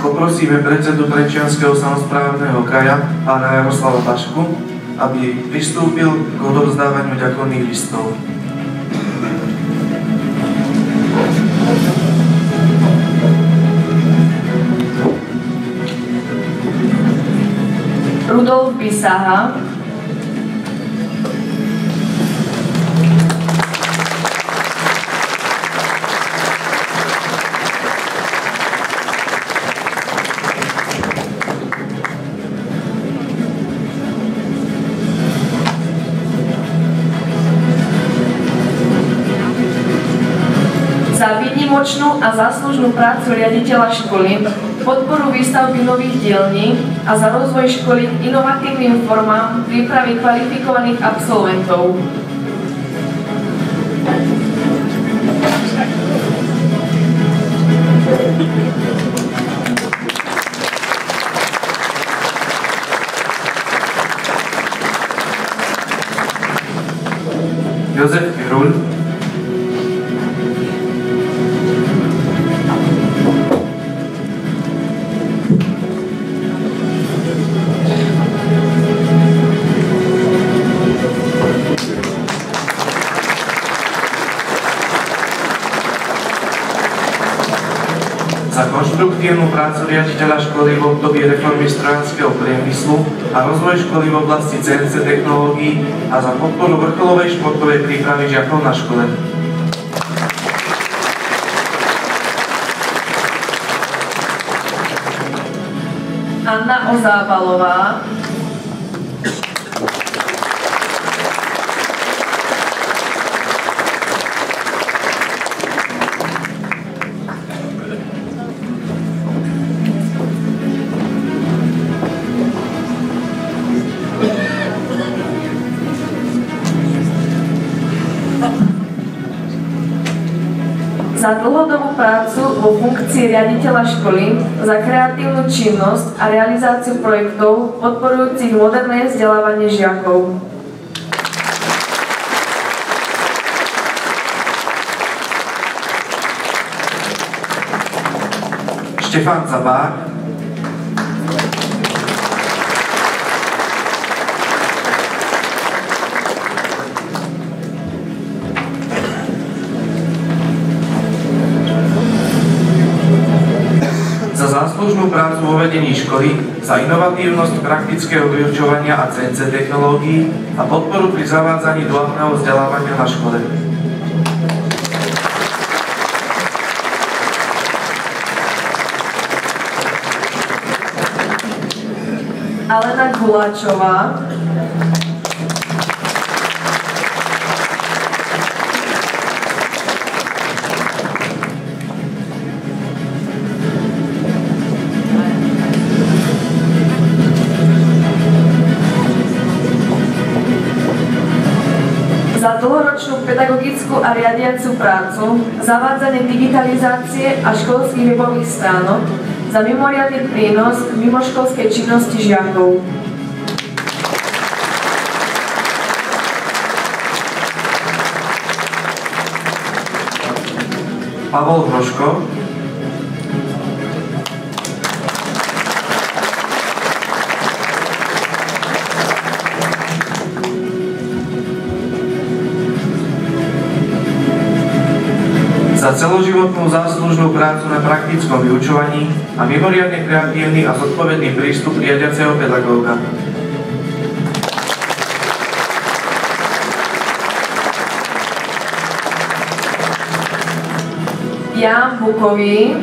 Poprosíme predsedu Trenčianskeho samosprávneho kraja, pána Jaroslava Bašku, aby pristúpil k odovzdávaniu ďakovných listov. Rudolf Bisaha, za výnimočnú a záslužnú prácu riaditeľa školy, podporu výstavby nových dielní a za rozvoj školy k inovatívnym formám prípravy kvalifikovaných absolventov. Jozef Kirul, za konštruktívnu prácu riaditeľa školy v období reformy strojárskeho priemyslu a rozvoj školy v oblasti CNC technológií a za podporu vrcholovej športovej prípravy žiakov na škole. Anna Ozábalová, za dlhodobú prácu vo funkcii riaditeľa školy, za kreatívnu činnosť a realizáciu projektov podporujúcich moderné vzdelávanie žiakov. Štefán Zabák, záslužnú prácu vo vedení školy, za inovatívnosť praktického vyučovania a CNC technológií a podporu pri zavádzaní duálneho vzdelávania na škole. Alena Guláčová, za dlhoročnú pedagogickú a riadiacu prácu, zavádzanie digitalizácie a školských webových stránok, za mimoriadny prínos k mimoškolskej činnosti žiakov. Pavol Hroško, za celoživotnú záslužnú prácu na praktickom vyučovaní a mimoriadne kreatívny a zodpovedný prístup riadiaceho pedagóga. Ján Bukový,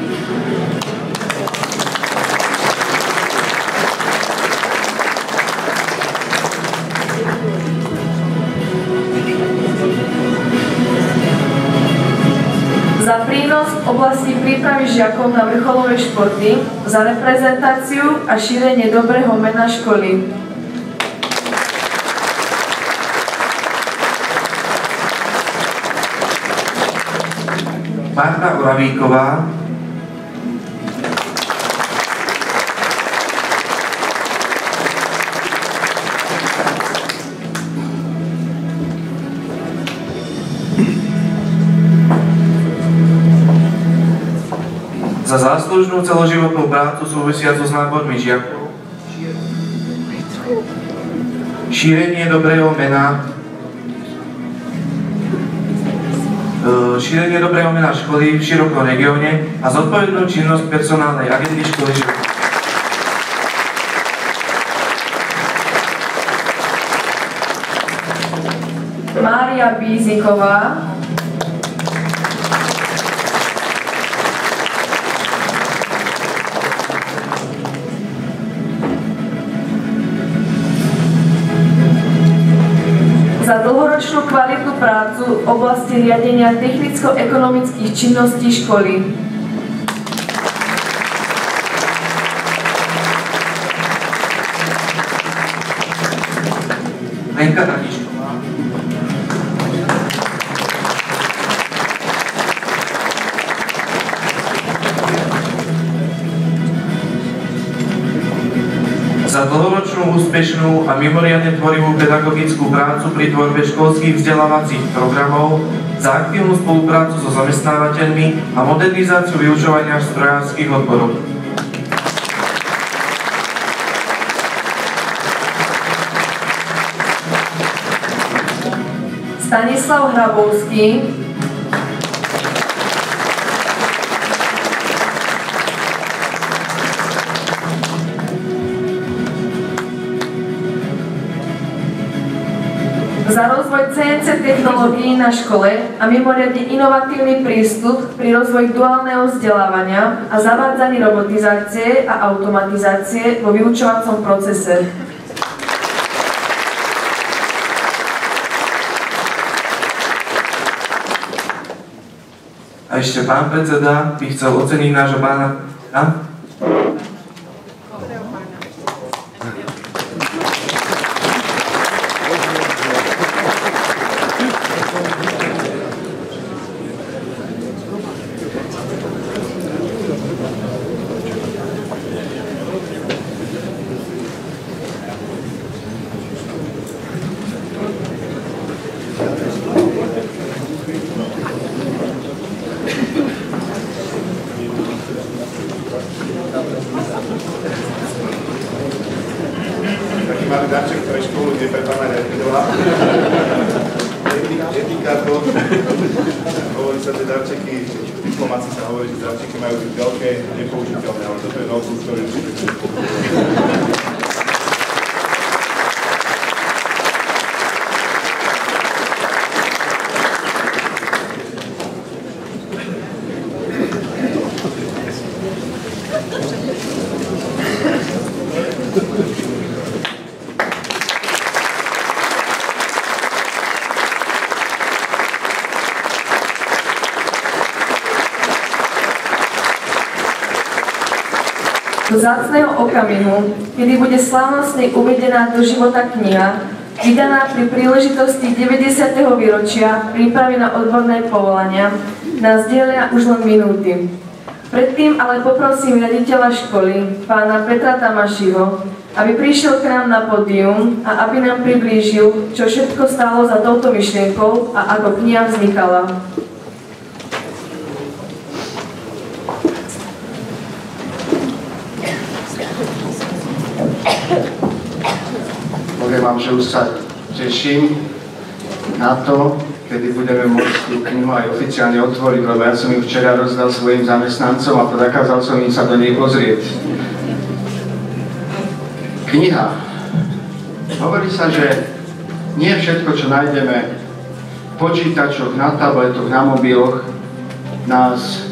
za prínos v oblasti prípravy žiakov na vrcholové športy, za reprezentáciu a šírenie dobrého mena školy. Marta Oravíková, za záslužnú celoživotnú prácu súvisiacu s nábormi žiakov, šírenie dobrého mena, školy v širokom regióne a zodpovednú činnosť personálnej agendy školy žiakov. Mária Bíziková, za dlhoročnú kvalitnú prácu v oblasti riadenia technicko-ekonomických činností školy. Lenka Radičková, za dlhoročnú, úspešnú a mimoriadne tvorivú pedagogickú prácu pri tvorbe školských vzdelávacích programov, za aktívnu spoluprácu so zamestnávateľmi a modernizáciu vyučovania v strojárskych odboroch. Stanislav Hrabovský, za rozvoj CNC technológií na škole a mimoriadne inovatívny prístup pri rozvoji duálneho vzdelávania a zavádzaní robotizácie a automatizácie vo vyučovacom procese. A ešte pán predseda by chcel oceniť nášho pána... máme darček pre školu, kde pre pána riaditeľa. Etikátor. Hovorí sa, že darčeky, diplomáci sa hovorí, že darčeky majú byť veľké, nepoužiteľné, ale toto je notebook, ktorý do vzácneho okamihu, kedy bude slávnostne uvedená do života kniha, vydaná pri príležitosti 90. výročia prípravy na odborné povolania, nás delia už len minúty. Predtým ale poprosím riaditeľa školy, pána Petra Tamašiho, aby prišiel k nám na pódium a aby nám priblížil, čo všetko stálo za touto myšlienkou a ako kniha vznikala. Poviem vám, že už sa teším na to, kedy budeme môcť tú knihu aj oficiálne otvoriť, lebo ja som ju včera rozdal svojim zamestnancom a zakázal som im sa do nej pozrieť. Kniha. Hovorí sa, že nie všetko, čo nájdeme v počítačoch, na tabletoch, na mobiloch, nás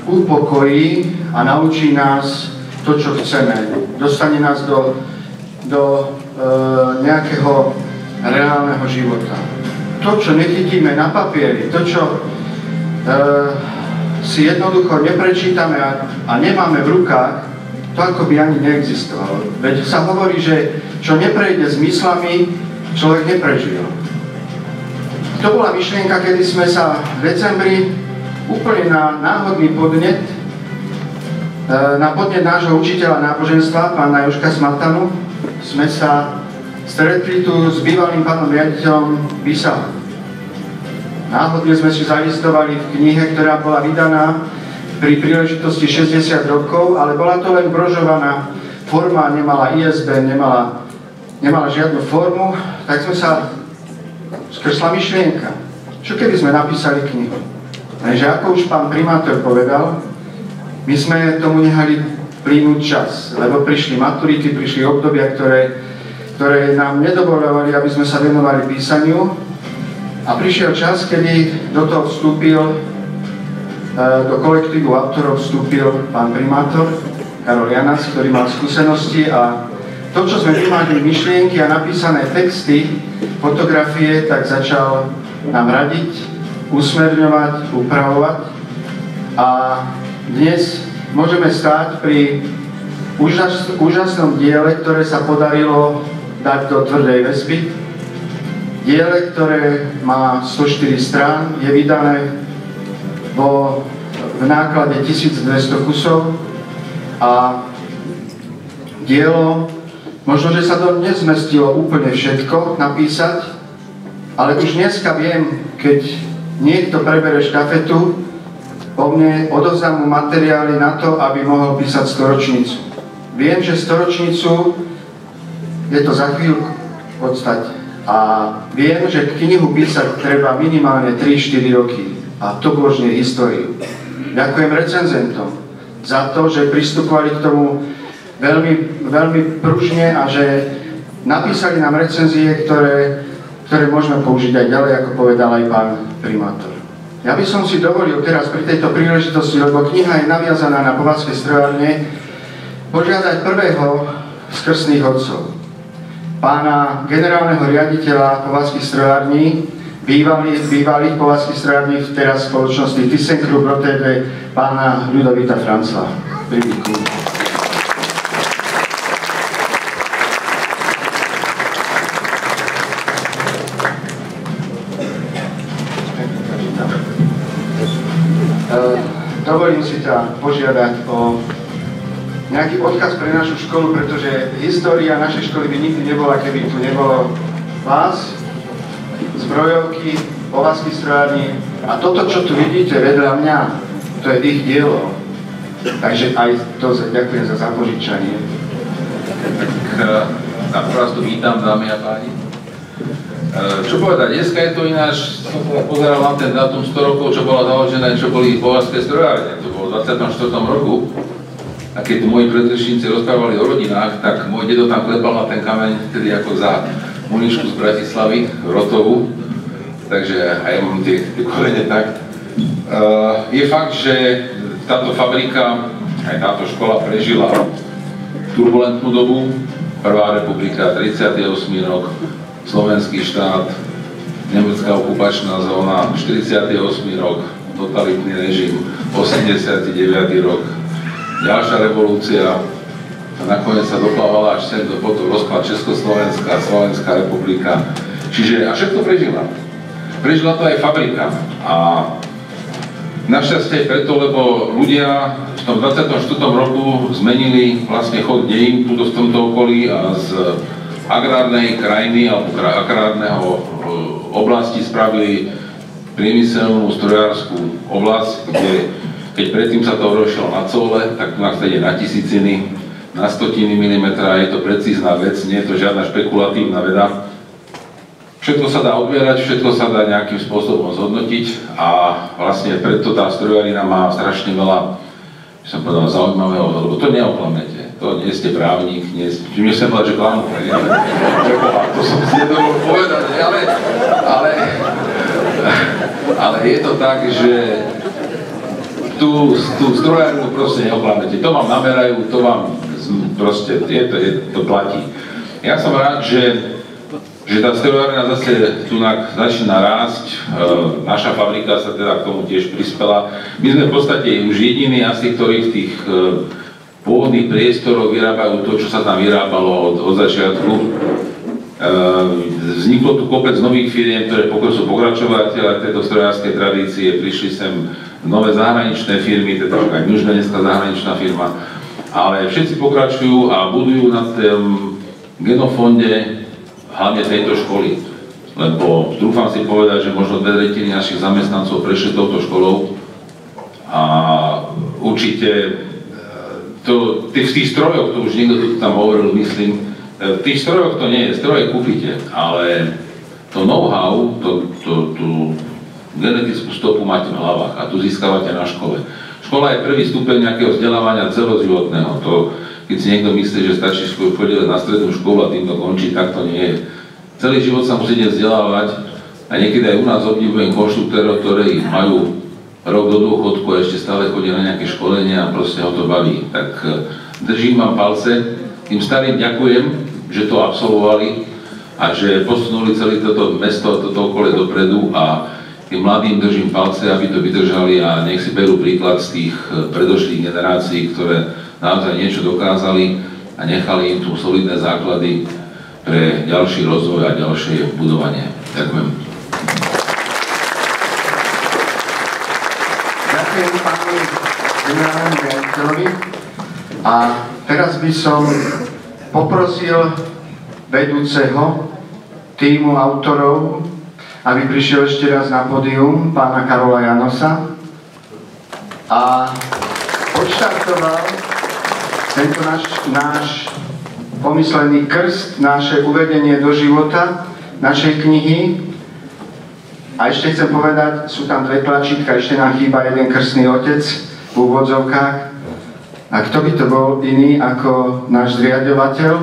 upokojí a naučí nás to, čo chceme. Dostane nás do nejakého reálneho života. To, čo nechytíme na papieri, to, čo si jednoducho neprečítame a nemáme v rukách, to ako by ani neexistovalo. Veď sa hovorí, že čo neprejde s myslami, človek neprežil. To bola myšlienka, kedy sme sa v decembri úplne na náhodný podnet, na podnet nášho učiteľa náboženstva, pána Jožka Smatanu, sme sa stretli tu s bývalým pánom riaditeľom Bisalom. Náhodne sme si zalistovali v knihe, ktorá bola vydaná pri príležitosti 60 rokov, ale bola to len brožovaná forma, nemala ISBN, nemala žiadnu formu, tak sme sa skrsla myšlienka. Čo keby sme napísali knihu? Takže ako už pán primátor povedal, my sme tomu nehali plynúť čas, lebo prišli maturity, prišli obdobia, ktoré nám nedovoľovali, aby sme sa venovali písaniu. A prišiel čas, kedy do toho vstúpil, do kolektívu autorov vstúpil pán primátor Karol Janac, ktorý mal skúsenosti a to, čo sme vymáhli myšlienky a napísané texty, fotografie, tak začal nám radiť, usmerňovať, upravovať a dnes môžeme stáť pri úžasnom diele, ktoré sa podarilo dať do tvrdej väzby. Diele, ktoré má 104 strán, je vydané v náklade 1200 kusov a dielo, možno, že sa to nezmestilo úplne všetko napísať, ale už dneska viem, keď niekto prebere štafetu, po mne odovzdám mu materiály na to, aby mohol písať storočnicu. Viem, že storočnicu je to za chvíľku v podstate. A viem, že knihu písať treba minimálne 3-4 roky. A to božne históriu. Ďakujem recenzentom za to, že pristupovali k tomu veľmi pružne a že napísali nám recenzie, ktoré môžeme použiť aj ďalej, ako povedal aj pán primátor. Ja by som si dovolil teraz pri tejto príležitosti, lebo kniha je naviazaná na Povazské strojárne, požiadať prvého z krstných otcov, pána generálneho riaditeľa Povazských strojární, bývalých Povazských strojární, teraz spoločnosti ThyssenKrupp Rotterdam, pána Ľudovita Franca. Privítajte. Dovolím si ťa požiadať o nejaký odkaz pre našu školu, pretože história našej školy by nikdy nebola, keby tu nebolo vás, zbrojovky, Povazských strojární a toto, čo tu vidíte vedľa mňa, to je ich dielo. Takže aj to ďakujem za zapožičanie. na vás tu vítam, dámy a páni. Čo povedať, dneska je to ináč, som teda pozeral na ten dátum 100 rokov, čo bolo založené, čo boli považské strojárne, to bolo v 24. roku. A keď tu moji predrečníci rozprávali o rodinách, tak môj dedo tam klepal na ten kameň, vtedy ako za muničku z Bratislavy, Rotovu. Takže aj mám tie korene tak. Je fakt, že táto fabrika, aj táto škola prežila turbulentnú dobu. Prvá republika, 38. rok, slovenský štát, nemecká okupačná zóna, 48. rok, totalitný režim, 89. rok, ďalšia revolúcia a nakoniec sa doplávala až sem do potom rozklad Československá, Slovenská republika. Čiže a všetko prežila. Prežila to aj fabrika. A našťastie preto, lebo ľudia v tom 24. roku zmenili vlastne chod dejín tu v tomto okolí a z agrárnej krajiny alebo agrárneho oblasti spravili priemyselnú strojárskú oblasť, kde keď predtým sa to rošilo na cole, tak tu nás ide na tisíciny, na stotiny milimetra, je to precízna vec, nie je to žiadna špekulatívna veda. Všetko sa dá odbierať, všetko sa dá nejakým spôsobom zhodnotiť a vlastne preto tá strojárina má strašne veľa, som povedal, zaujímavého, lebo to neoklamete. To nie ste právnik, nie ste, čím nechcem povedať, že klamu, to som si nedovolil povedať, ale je to tak, že tú strojárnu proste neoklamete. To vám namerajú, to vám proste, to platí. Ja som rád, že tá strojárna zase tu začína rásť, naša fabrika sa teda k tomu tiež prispela. My sme v podstate už jediní asi, ktorí v tých pôvodných priestoroch vyrábajú to, čo sa tam vyrábalo od začiatku. Vzniklo tu kopec nových firiem, ktoré sú pokračovateľe tejto strojárskej tradície, prišli sem nové zahraničné firmy, teda aj Južno-Denská zahraničná firma, ale všetci pokračujú a budujú na tom genofonde hlavne tejto školy, lebo trúfam si povedať, že možno 2/3 našich zamestnancov prešli touto školou a určite v tých strojoch, to už niekto tu tam hovoril, myslím, v tých strojoch to nie je, stroje kúpite, ale to know-how, tú genetickú stopu máte v hlavách a tu získavate na škole. Škola je prvý stupeň nejakého vzdelávania celoživotného. Keď si niekto myslí, že stačí chodiť na strednú školu a tým to končí, tak to nie je. Celý život sa musíte vzdelávať a niekedy aj u nás obdivujem konštruktérov, ktorí majú rok do dôchodku a ešte stále chodia na nejaké školenia a proste ho to baví. Tak držím vám palce, tým starým ďakujem, že to absolvovali a že posunuli celé toto mesto, toto okolie dopredu a tým mladým držím palce, aby to vydržali a nech si berú príklad z tých predošlých generácií, ktoré naozaj niečo dokázali a nechali im tu solidné základy pre ďalší rozvoj a ďalšie budovanie. Ďakujem. Ďakujem pánovi generálnemu riaditeľovi a teraz by som poprosil vedúceho tímu autorov, aby prišiel ešte raz na pódium, pána Karola Janosa a odštartoval tento náš pomyslený krst, naše uvedenie do života, našej knihy. A ešte chcem povedať, sú tam 2 tlačítka, ešte nám chýba jeden krstný otec v úvodzovkách. A kto by to bol iný ako náš zriaďovateľ,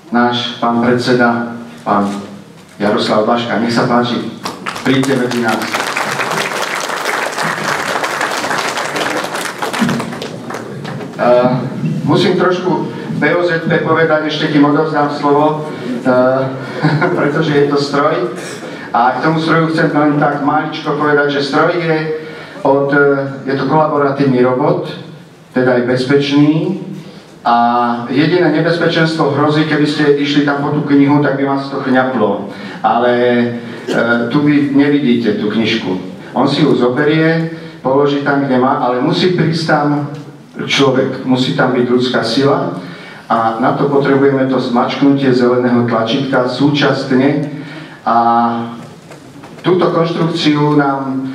náš pán predseda, pán Jaroslav Baška. Nech sa páči, príďte medzi nás. Musím trošku BOZP povedať, ešte kým odovzdám slovo, pretože je to stroj. A k tomu stroju chcem len tak maličko povedať, že stroj je to kolaboratívny robot, teda aj bezpečný. A jediné nebezpečenstvo hrozí, keby ste išli tam po tú knihu, tak by vás to chňaplo. Ale tu vy nevidíte tú knižku. On si ju zoberie, položí tam, kde má, ale musí prísť tam človek, musí tam byť ľudská sila a na to potrebujeme to zmačknutie zeleného tlačítka súčasne a túto konštrukciu nám,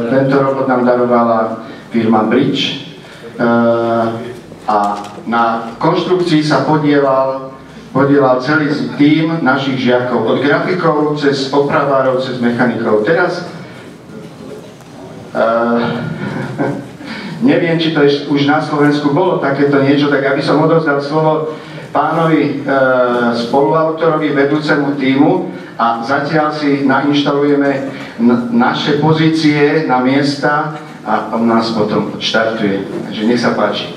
tento robot nám darovala firma Bridge a Na konštrukcii sa podielal celý tím našich žiakov, od grafikov cez opravárov, cez mechanikov. Teraz neviem, či to už na Slovensku bolo takéto niečo, tak aby som odovzdal slovo pánovi spoluautorovi, vedúcemu tímu, a zatiaľ si nainštalujeme naše pozície na miesta a on nás potom štartuje. Takže nech sa páči.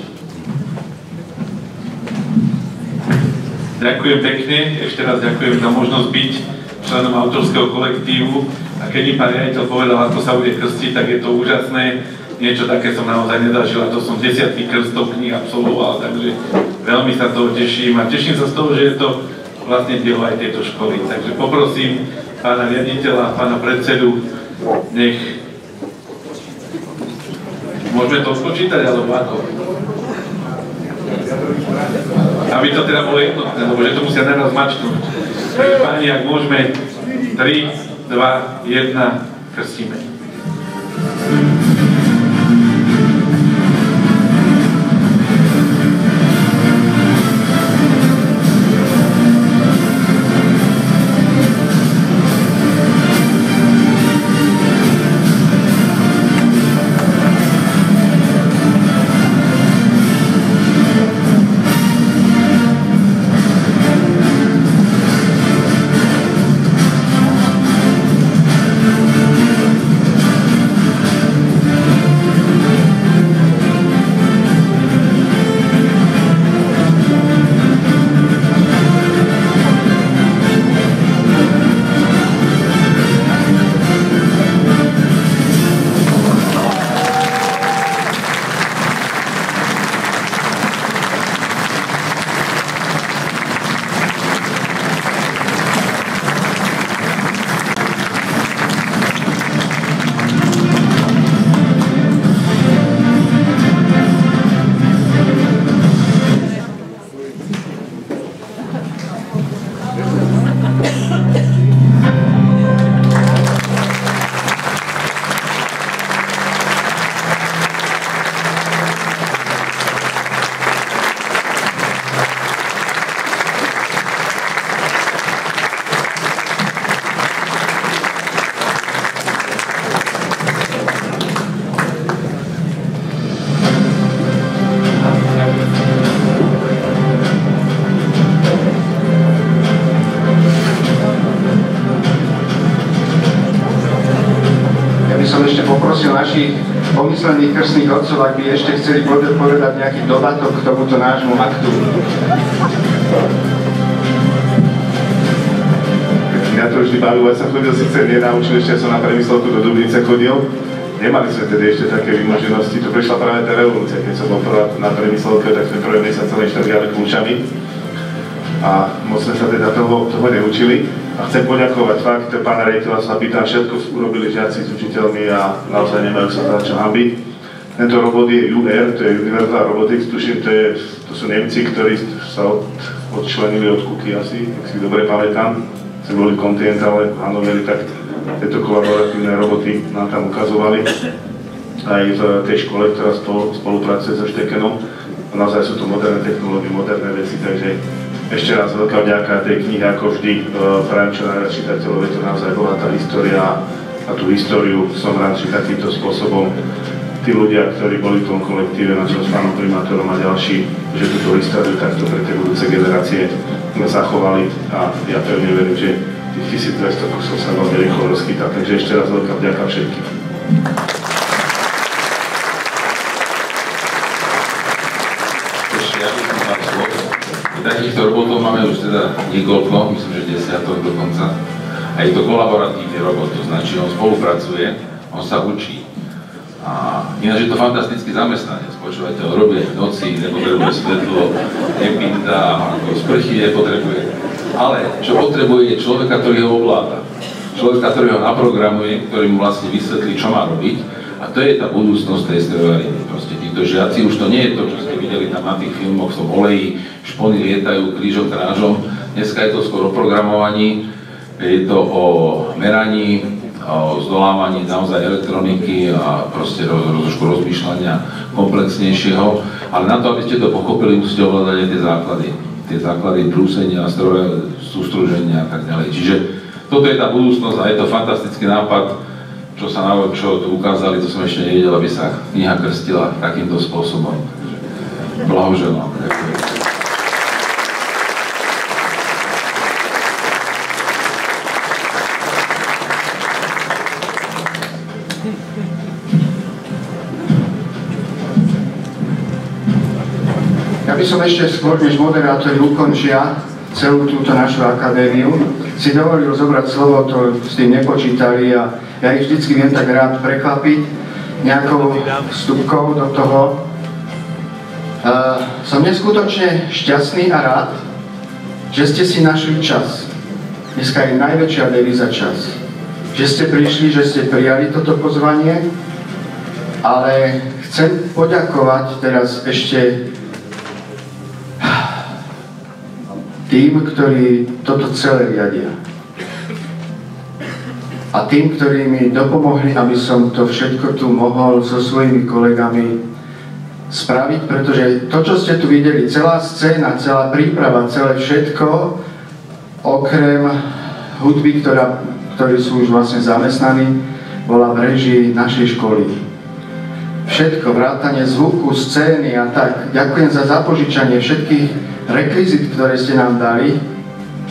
Ďakujem pekne, ešte raz ďakujem za možnosť byť členom autorského kolektívu, a keď mi pán riaditeľ povedal, ako sa bude krstiť, tak je to úžasné. Niečo také som naozaj nezažil, a to som desiatky krstov kníh absolvoval, takže veľmi sa toho teším a teším sa z toho, že je to vlastne dielo aj tejto školy. Takže poprosím pána riaditeľa, pána predsedu, nech... Môžeme to spočítať, alebo ako? Aby to teda bolo jednotné, lebo že to musia naraz mačnúť. Takže páni, ak môžeme, 3, 2, 1, krstíme. Našich pomyslených krstných otcov, ak by ešte chceli povedať nejaký dodatok k tomuto nášmu aktu. Mňa to vždy bavilo, ja som chodil síce nenaučil, ešte som na premyslovku do Dubnice chodil. Nemali sme tedy ešte také vymoženosti, to prišla práve tá revolúcia, keď som bol prvá na premyslovke, tak sme prvé mesiace len štrgali kľúčami. A moc sme sa teda toho neučili. A chcem poďakovať fakt, pána riaditeľa sa pýtam, všetko urobili žiaci s učiteľmi a naozaj nemajú sa za čo hanbiť. Tento robot je UR, to je Universal Robotics, tuším, to sú Nemci, ktorí sa odčlenili od Kuky asi, ak si dobre pamätám. Sme boli kontinentálne v Hanoveri, tak tieto kolaboratívne roboty nám tam ukazovali. Aj v tej škole, ktorá spolupracuje so Štekenom. Naozaj sú to moderné technológie, moderné veci, takže ešte raz veľká vďaka tej knihe, ako vždy, prajem čo najviac čitateľov, je to naozaj bohatá história a tú históriu som rád, že takýmto spôsobom tí ľudia, ktorí boli v tom kolektíve, na čom s pánom primátorom a ďalší, že túto históriu takto pre tie budúce generácie zachovali a ja pevne verím, že tých 1200 kusov sa veľmi rýchlo rozchýta, takže ešte raz veľká vďaka všetkým. Takýchto robotov máme už teda niekoľko, myslím, že 10 dokonca. A je to kolaboratívny robot, to znamená, že on spolupracuje, on sa učí. A ináč je to fantastický zamestnanec, počúvate, on robí v noci, nepotrebuje svetlo, nepýta, sprchy nepotrebuje. Ale čo potrebuje je človeka, ktorý ho ovláda. Človeka, ktorý ho naprogramuje, ktorý mu vlastne vysvetlí, čo má robiť. A to je tá budúcnosť tej strojariny. Proste títo žiaci, už to nie je to, čo ste videli tam na tých filmoch v tom oleji, špony lietajú krížom krážom. Dneska je to skôr o programovaní, je to o meraní, o zdolávaní naozaj elektroniky a proste trošku rozmýšľania komplexnejšieho, ale na to, aby ste to pochopili, musíte ovládať aj tie základy brúsenia, stroje, sústruženia a tak ďalej. Čiže toto je tá budúcnosť a je to fantastický nápad, čo tu ukázali, to som ešte nevidel, aby sa kniha krstila takýmto spôsobom. Blahoželám. Ďakujem. Ja by som ešte skôr, než moderátori ukončia celú túto našu akadémiu, si dovolil zobrať slovo, to s tým nepočítali a ja ich vždycky viem tak rád prekvapiť nejakou vstupkou do toho. Som neskutočne šťastný a rád, že ste si našli čas. Dneska je najväčšia devíza čas. Že ste prišli, že ste prijali toto pozvanie, ale chcem poďakovať teraz ešte tým, ktorí toto celé riadia. A tým, ktorí mi dopomohli, aby som to všetko tu mohol so svojimi kolegami spraviť, pretože to, čo ste tu videli, celá scéna, celá príprava, celé všetko, okrem hudby, ktorí sú už vlastne zamestnaní, bola v režii našej školy. Všetko, vrátanie zvuku, scény a tak. Ďakujem za zapožičanie všetkých rekvizit, ktoré ste nám dali,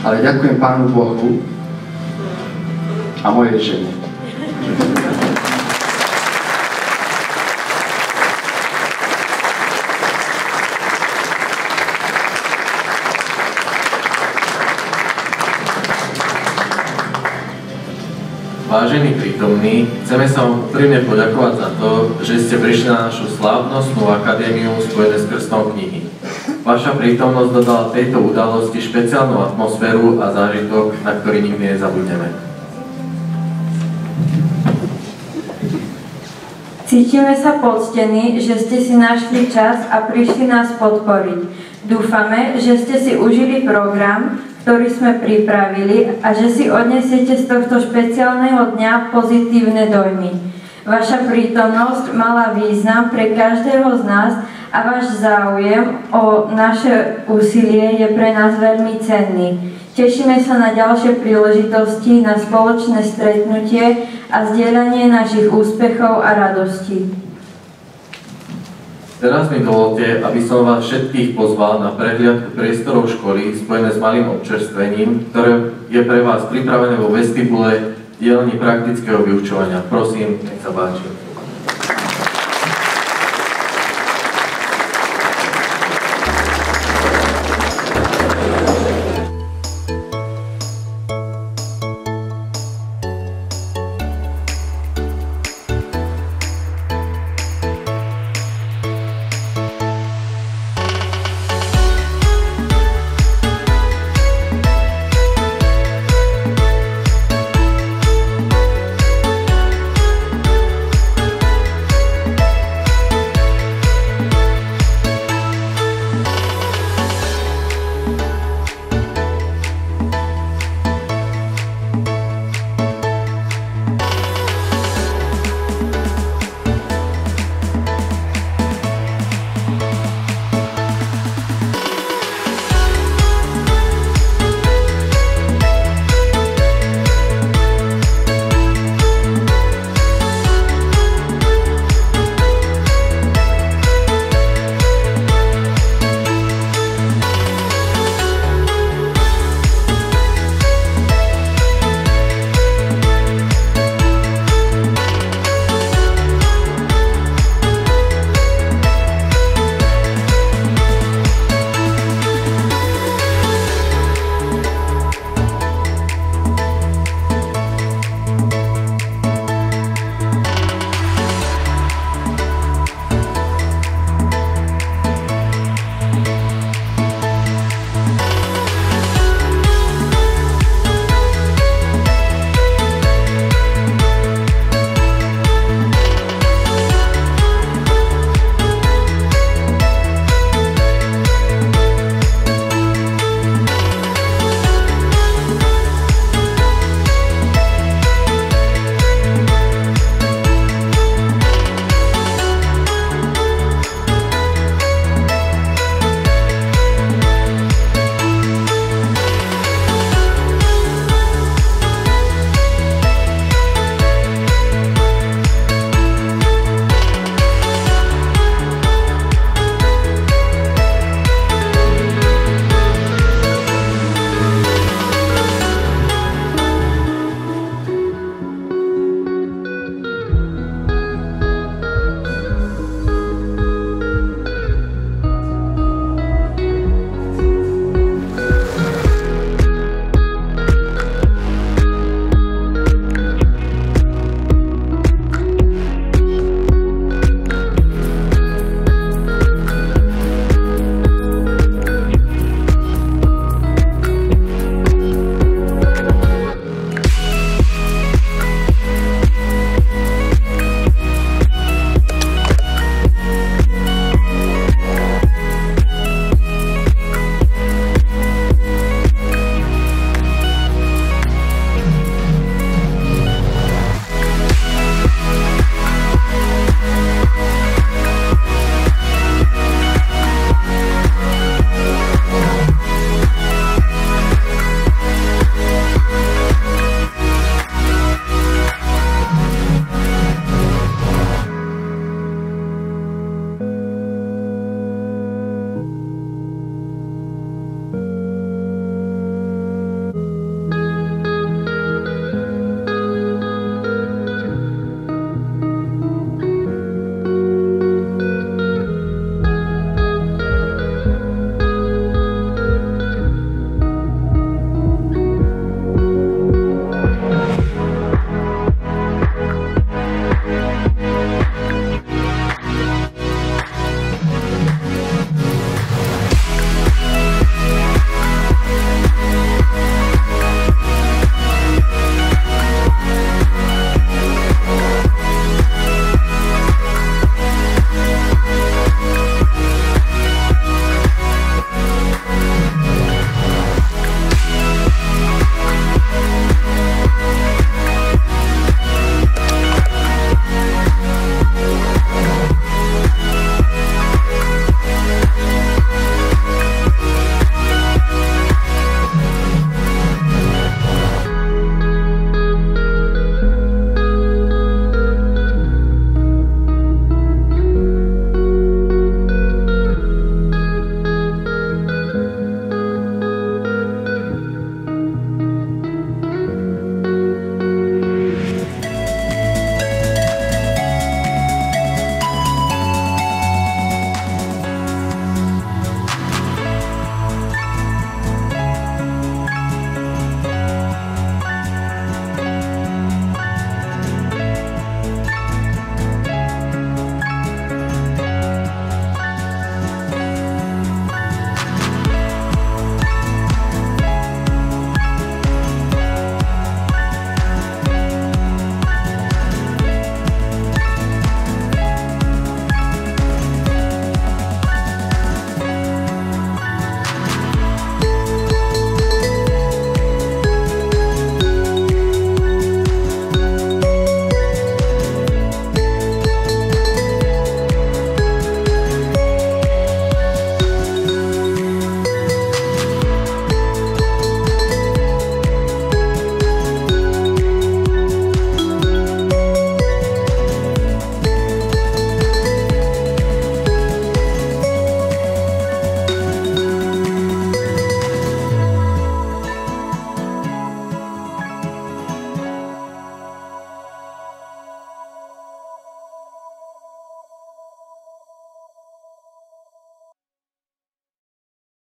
ale ďakujem Pánu Bohu a mojej žene. Vážení prítomní, chceme sa vám úprimne poďakovať za to, že ste prišli na našu slávnostnú akadémiu spojené s krstom knihy. Vaša prítomnosť dodala tejto udalosti špeciálnu atmosféru a zážitok, na ktorý nikdy nezabudneme. Cítime sa poctení, že ste si našli čas a prišli nás podporiť. Dúfame, že ste si užili program, ktorý sme pripravili a že si odnesiete z tohto špeciálneho dňa pozitívne dojmy. Vaša prítomnosť mala význam pre každého z nás a váš záujem o naše úsilie je pre nás veľmi cenný. Tešíme sa na ďalšie príležitosti, na spoločné stretnutie a zdieľanie našich úspechov a radostí. Teraz mi dovolte, aby som vás všetkých pozval na prehliadku priestorov školy spojené s malým občerstvením, ktoré je pre vás pripravené vo vestibule dielni praktického vyučovania. Prosím, nech sa páči.